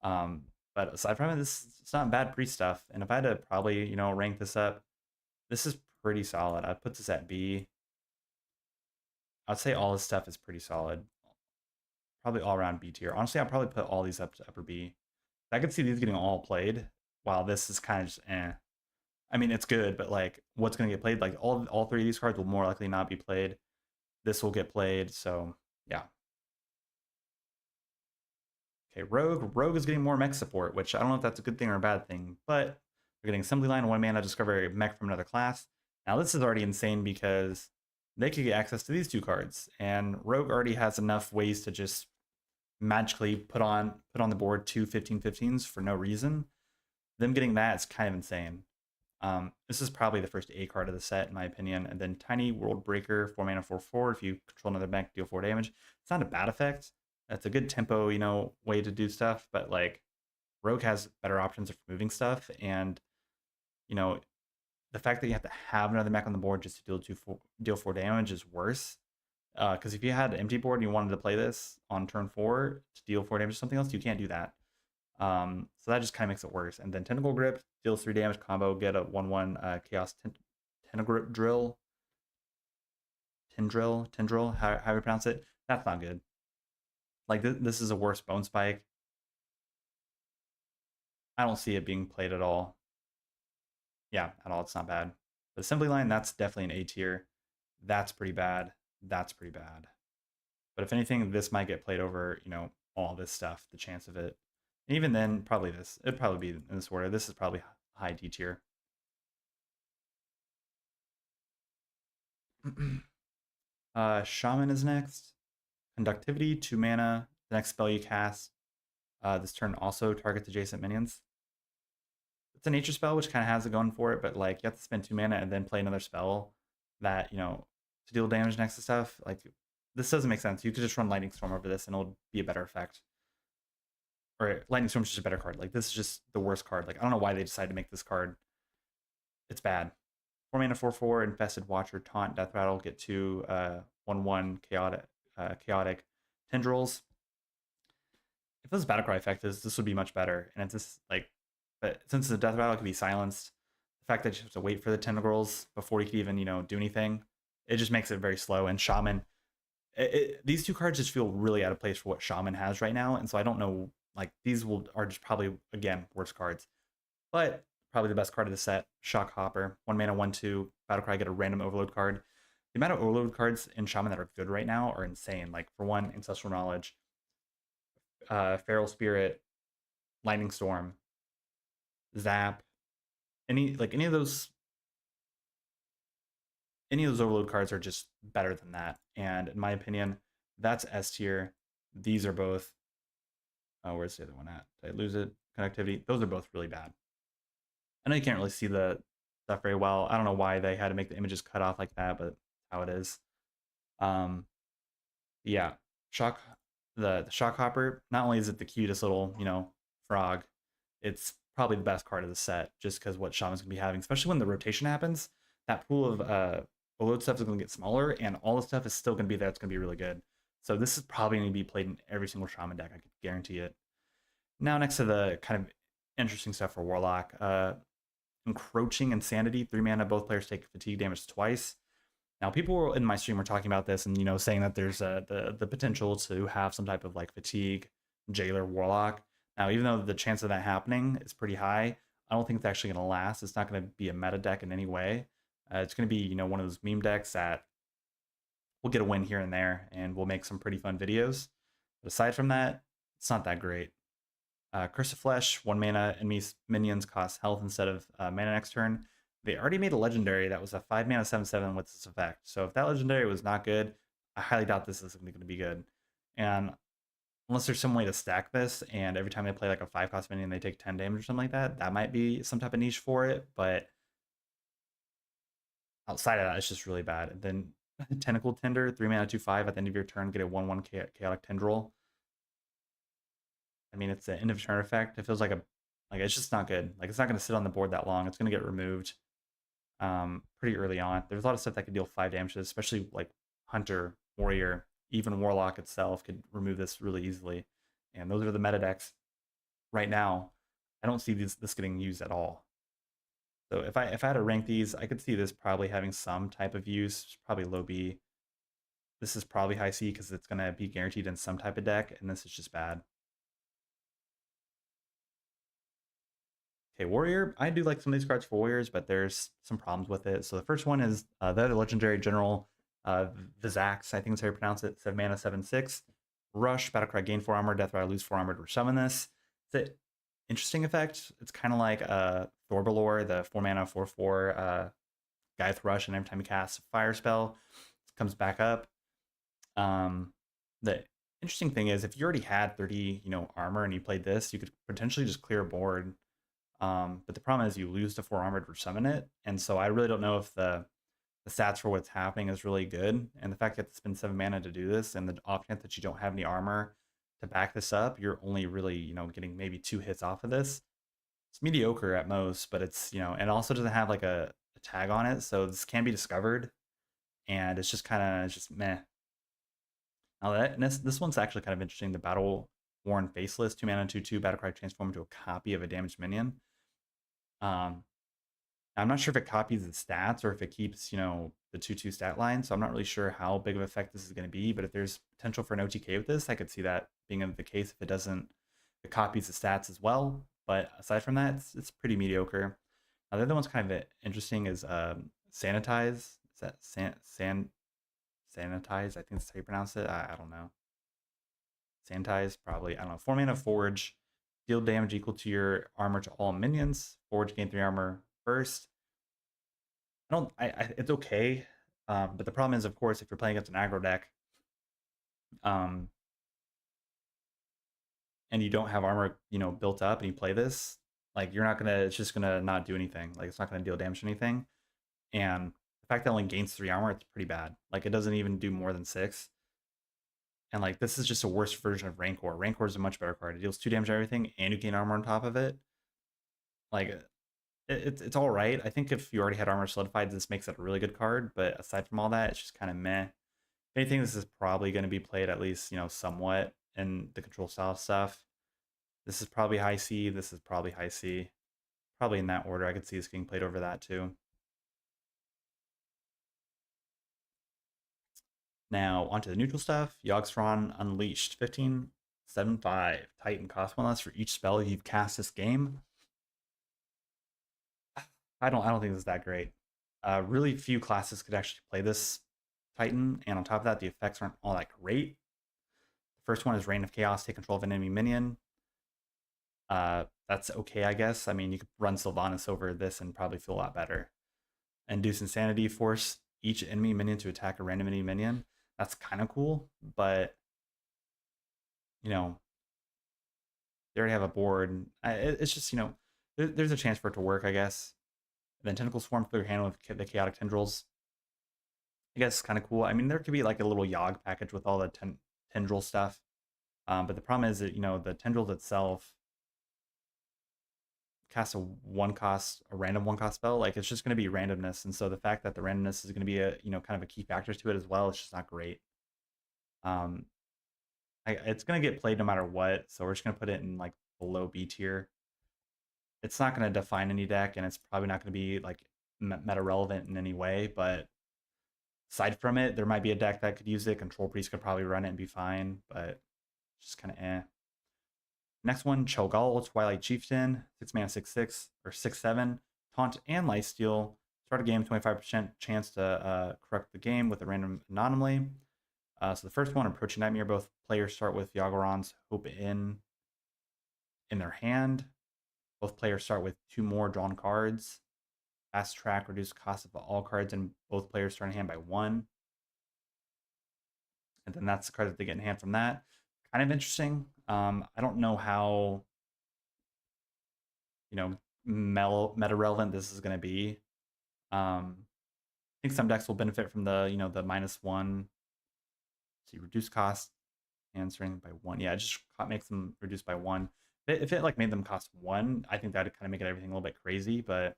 But aside from it, it's not bad priest stuff. And if I had to probably rank this up, this is pretty solid. I'd put this at B. I'd say all this stuff is pretty solid. Probably all around B tier. Honestly, I'd probably put all these up to upper B. I could see these getting all played, while this is kind of just eh. I mean, it's good, but what's going to get played? All 3 of these cards will more likely not be played. This will get played, so yeah. Okay, Rogue. Rogue is getting more mech support, which I don't know if that's a good thing or a bad thing, but we're getting Assembly Line, 1 mana, discover a mech from another class. Now this is already insane because they could get access to these 2 cards, and Rogue already has enough ways to just magically put on the board 2 15/15s for no reason. Them getting that is kind of insane. This is probably the first A card of the set, in my opinion. And then Tiny World Breaker, 4 mana 4/4. If you control another mech, deal 4 damage. It's not a bad effect. That's a good tempo, way to do stuff. But Rogue has better options for moving stuff, and the fact that you have to have another mech on the board just to deal 4 damage is worse. Because if you had an empty board and you wanted to play this on turn 4 to deal 4 damage to something else, you can't do that. So that just kind of makes it worse. And then Tentacle Grip deals 3 damage combo, get a 1/1 Chaos Tendril Drill. Tendril, how you pronounce it? That's not good. This is a worse Bone Spike. I don't see it being played at all. Yeah, at all. It's not bad. The Assembly Line, that's definitely an A tier. That's pretty bad. That's pretty bad. But if anything, this might get played over, all this stuff, the chance of it. And even then, probably this. It'd probably be in this order. This is probably high D tier. Shaman is next. Conductivity, 2 mana. The next spell you cast This turn also targets adjacent minions. It's a nature spell, which kind of has it going for it, but like you have to spend 2 mana and then play another spell that, you know, to deal damage next to stuff. Like this doesn't make sense. You could just run Lightning Storm over this and it'll be a better effect. Or Lightning Storm is just a better card. Like this is just the worst card. Like I don't know why they decided to make this card. It's bad. 4 mana 4/4 Infested Watcher, Taunt, Death Rattle, get 2 1/1 chaotic tendrils. If this Battlecry effect is, this would be much better. And it's just like, but since the Death Rattle can be silenced, the fact that you have to wait for the tendrils before you can even, you know, do anything, it just makes it very slow. And Shaman, these two cards just feel really out of place for what Shaman has right now. And so I don't know, like these are just probably, again, worse cards. But probably the best card of the set, Shock Hopper. 1 mana, 1/2, Battlecry, get a random overload card. The amount of overload cards in Shaman that are good right now are insane. Like for one, Ancestral Knowledge, Feral Spirit, Lightning Storm, Zap, any of those overload cards are just better than that. And in my opinion, that's S tier. These are both. Oh, where's the other one at? Did I lose it? Connectivity. Those are both really bad. I know you can't really see the stuff very well. I don't know why they had to make the images cut off like that, but how it is. Yeah, the Shock Hopper. Not only is it the cutest little, you know, frog, it's probably the best card of the set, just because what Shaman's gonna be having, especially when the rotation happens. That pool of overload stuff is gonna get smaller, and all the stuff is still gonna be there. It's gonna be really good. So this is probably gonna be played in every single Shaman deck. I could guarantee it. Now, next to the kind of interesting stuff for Warlock, Encroaching Insanity, 3 mana, both players take fatigue damage twice. Now, people in my stream were talking about this and, you know, saying that there's the potential to have some type of like fatigue Jailer Warlock. Now, even though the chance of that happening is pretty high, I don't think it's actually going to last. It's not going to be a meta deck in any way. It's going to be, you know, one of those meme decks that will get a win here and there, and we'll make some pretty fun videos. But aside from that, it's not that great. Curse of Flesh, 1 mana, enemies minions cost health instead of mana next turn. They already made a legendary that was a 5 mana 7/7 with this effect. So if that legendary was not good, I highly doubt this is going to be good. And unless there's some way to stack this, and every time they play like a 5-cost minion, they take 10 damage or something like that, that might be some type of niche for it. But outside of that, it's just really bad. And then Tentacle Tender, 3 mana 2/5 at the end of your turn, get a 1/1 chaotic tendril. I mean, it's an end of turn effect. It feels like it's just not good. Like it's not going to sit on the board that long. It's going to get removed pretty early on. There's a lot of stuff that could deal 5 damage, especially like Hunter, Warrior, even Warlock itself could remove this really easily. And those are the meta decks right now. I don't see this getting used at all. So if I had to rank these, I could see this probably having some type of use, probably low B. This is probably high C because it's going to be guaranteed in some type of deck, and this is just bad. Okay, Warrior. I do like some of these cards for Warriors, but there's some problems with it. So the first one is the other legendary general, Vizax, I think is how you pronounce it. 7 mana, 7/6. Rush, Battlecry, gain 4 armor, Death Rattle, lose 4 armor to summon this. It's an interesting effect. It's kind of like Thorbalor, the 4 mana, 4/4 Gaeth Rush, and every time you cast a fire spell, it comes back up. The interesting thing is if you already had 30, you know, armor and you played this, you could potentially just clear a board. But the problem is you lose to 4 armor to summon it, and so I really don't know if the stats for what's happening is really good. And the fact that you have to spend 7 mana to do this, and the off chance that you don't have any armor to back this up, you're only really, you know, getting maybe 2 hits off of this. It's mediocre at most, but it's, you know, and also doesn't have like a tag on it, so this can be discovered, and it's just kind of just meh. Now this one's actually kind of interesting. The Battle Worn Faceless, 2 mana, 2/2, Battlecry, transform into a copy of a damaged minion. I'm not sure if it copies the stats or if it keeps, you know, the 2/2 stat line, so I'm not really sure how big of an effect this is going to be, but if there's potential for an OTK with this, I could see that being the case if it doesn't, it copies the stats as well. But aside from that, it's pretty mediocre. Now, the other one's kind of interesting is Sanitize. Is that Sanitize? I think that's how you pronounce it. I don't know. Sanitize, probably. I don't know. 4 mana Forge. Deal damage equal to your armor to all minions. Forge, gain 3 armor first. It's okay. But the problem is, of course, if you're playing against an aggro deck, and you don't have armor, built up, and you play this, like you're not gonna. It's just gonna not do anything. Like it's not gonna deal damage to anything. And the fact that it only gains 3 armor, it's pretty bad. Like it doesn't even do more than 6. And like this is just a worse version of Rancor. Rancor is a much better card. It deals 2 damage to everything, and you gain armor on top of it. Like it's all right. I think if you already had armor solidified, this makes it a really good card. But aside from all that, it's just kind of meh. If anything, this is probably going to be played at least, somewhat in the control style stuff. This is probably high C. This is probably high C. Probably in that order. I could see this getting played over that too. Now, onto the neutral stuff. Yogg-Saron Unleashed. 15/7/5. Titan, cost 1 less for each spell you've cast this game. I don't think this is that great. Really few classes could actually play this Titan, and on top of that, the effects aren't all that great. The first one is Reign of Chaos, take control of an enemy minion. That's okay, I guess. I mean, you could run Sylvanas over this and probably feel a lot better. Induce Insanity, force each enemy minion to attack a random enemy minion. That's kind of cool, but they already have a board. It's just, there's a chance for it to work, I guess. And then Tentacle Swarm, fill your hand with the Chaotic Tendrils. I guess it's kind of cool. I mean, there could be like a little Yogg package with all the tendril stuff. But the problem is that, the tendrils itself cast a random 1-cost spell. Like, it's just going to be randomness. And so the fact that the randomness is going to be a, kind of a key factor to it as well, it's just not great. It's going to get played no matter what. So we're just going to put it in like below B tier. It's not going to define any deck, and it's probably not going to be like meta relevant in any way. But aside from it, there might be a deck that could use it. Control Priest could probably run it and be fine, but just kind of eh. Next one, Cho'Gall, Twilight Chieftain, 6 mana, 6/6 or 6/7, taunt and lifesteal. Start a game, 25% chance to correct the game with a random anomaly. So the first one, Approaching Nightmare. Both players start with Yogg-Saron's Hope in their hand. Both players start with 2 more drawn cards. Fast track, reduce cost of all cards, and both players start in hand by 1. And then that's the card that they get in hand from that. Kind of interesting. I don't know how, meta relevant this is going to be. I think some decks will benefit from the, the -1. So you reduce cost and strength by 1. Yeah, it just makes them reduce by 1. If it like made them cost 1, I think that'd kind of make everything a little bit crazy. But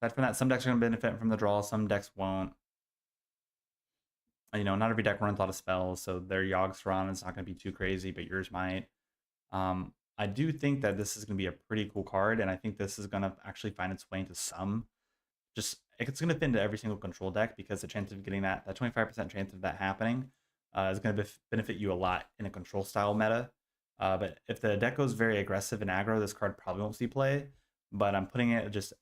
aside from that, some decks are going to benefit from the draw, some decks won't. Not every deck runs a lot of spells, so their Yogg-Saron is not going to be too crazy, but yours might. I do think that this is going to be a pretty cool card, and I think this is going to actually find its way into some. It's going to fit into every single control deck, because the chance of getting that 25% chance of that happening is going to benefit you a lot in a control style meta. But if the deck goes very aggressive and aggro, this card probably won't see play. But I'm putting it just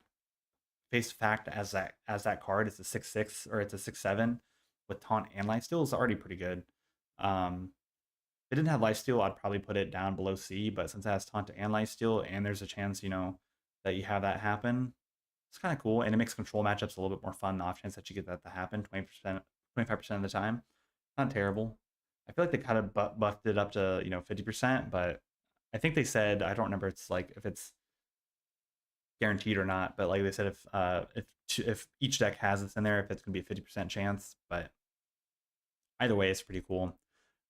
face fact as that card. It's a 6/6 or it's a 6/7 with taunt and lifesteal is already pretty good. If it didn't have lifesteal, I'd probably put it down below C. But since it has taunt and lifesteal, and there's a chance that you have that happen, it's kind of cool, and it makes control matchups a little bit more fun. The off chance that you get that to happen 20%, 25% of the time, not terrible. I feel like they kind of buffed it up to 50%, but I think they said, I don't remember it's like if it's guaranteed or not, but like they said if each deck has this in there, if it's gonna be a 50% chance. But either way, it's pretty cool.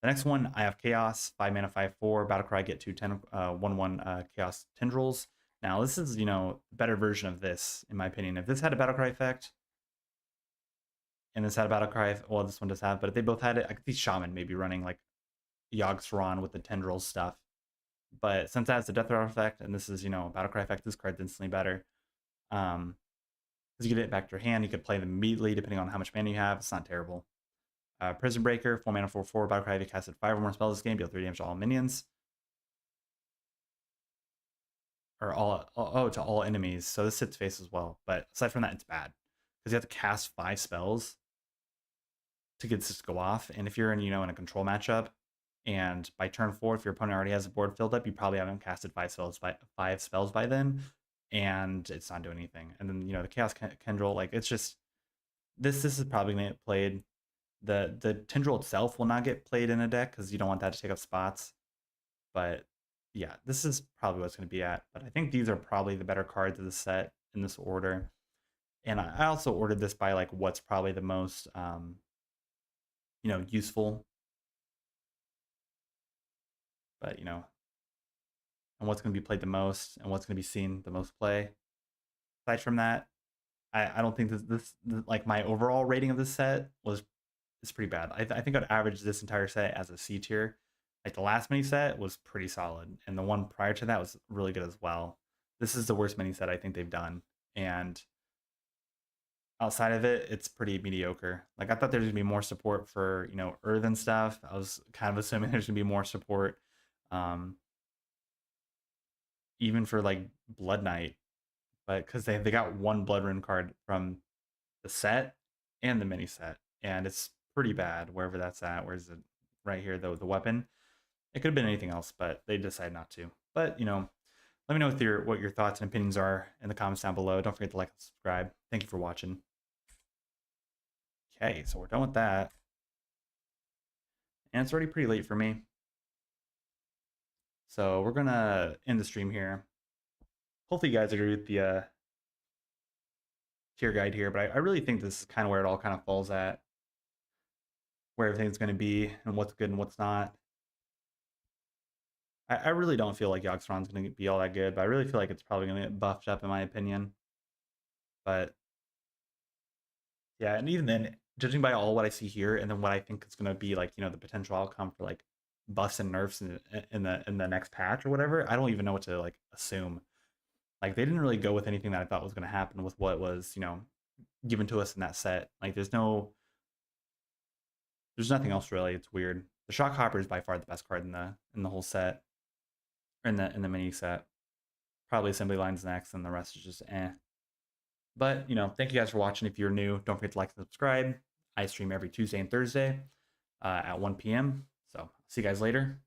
The next one, I have Chaos, 5 mana, 5/4, Battlecry, get 2 1/1 Chaos Tendrils. Now this is a better version of this, in my opinion. If this had a Battlecry effect, and this had a Battlecry, well, this one does have, but if they both had it, I could see Shaman maybe running like Yogg-Saron with the Tendrils stuff. But since that has the Death Rattle effect, and this is, Battlecry effect, this card's instantly better. Because you get it back to your hand, you could play them immediately depending on how much mana you have. It's not terrible. Prison Breaker, 4 mana, 4/4, Battlecry, if you casted 5 or more spells this game, deal 3 damage to all minions. Or to all enemies. So this hits face as well. But aside from that, it's bad. Because you have to cast 5 spells to get this to go off. And if you're in, in a control matchup, and by turn 4, if your opponent already has a board filled up, you probably haven't casted 5 spells by then, and it's not doing anything. And then the Chaos Tendril, like it's just this is probably gonna get played. The Tendril itself will not get played in a deck because you don't want that to take up spots. But yeah, this is probably what it's going to be at. But I think these are probably the better cards of the set in this order. And I also ordered this by like what's probably the most, useful. But and what's going to be played the most, and what's going to be seen the most play. Aside from that, I don't think like my overall rating of this set is pretty bad. I think I'd average this entire set as a C tier. Like the last mini set was pretty solid, and the one prior to that was really good as well. This is the worst mini set I think they've done, and outside of it, it's pretty mediocre. Like I thought there's gonna be more support for Earth and stuff. I was kind of assuming there's gonna be more support, um, even for like Blood Knight, but because they got one Blood Rune card from the set and the mini set, and it's pretty bad wherever that's at. Where's it? Right here, though, the weapon. It could have been anything else, but they decided not to. But let me know what your thoughts and opinions are in the comments down below. Don't forget to like and subscribe. Thank you for watching. Okay, so we're done with that. And it's already pretty late for me. So we're gonna end the stream here. Hopefully you guys agree with the tier guide here, but I really think this is kind of where it all kind of falls at. Where everything's going to be and what's good and what's not. I really don't feel like Yogg-Saron's going to be all that good, but I really feel like it's probably going to get buffed up in my opinion. But yeah, and even then, judging by all what I see here, and then what I think is going to be like, the potential outcome for like buffs and nerfs in the next patch or whatever, I don't even know what to like assume. Like they didn't really go with anything that I thought was going to happen with what was given to us in that set. Like there's nothing else really. It's weird. The Shockhopper is by far the best card in the whole set. In the mini set. Probably Assembly Lines next, and the rest is just eh. But thank you guys for watching. If you're new, don't forget to like and subscribe. I stream every Tuesday and Thursday at 1 p.m. So see you guys later.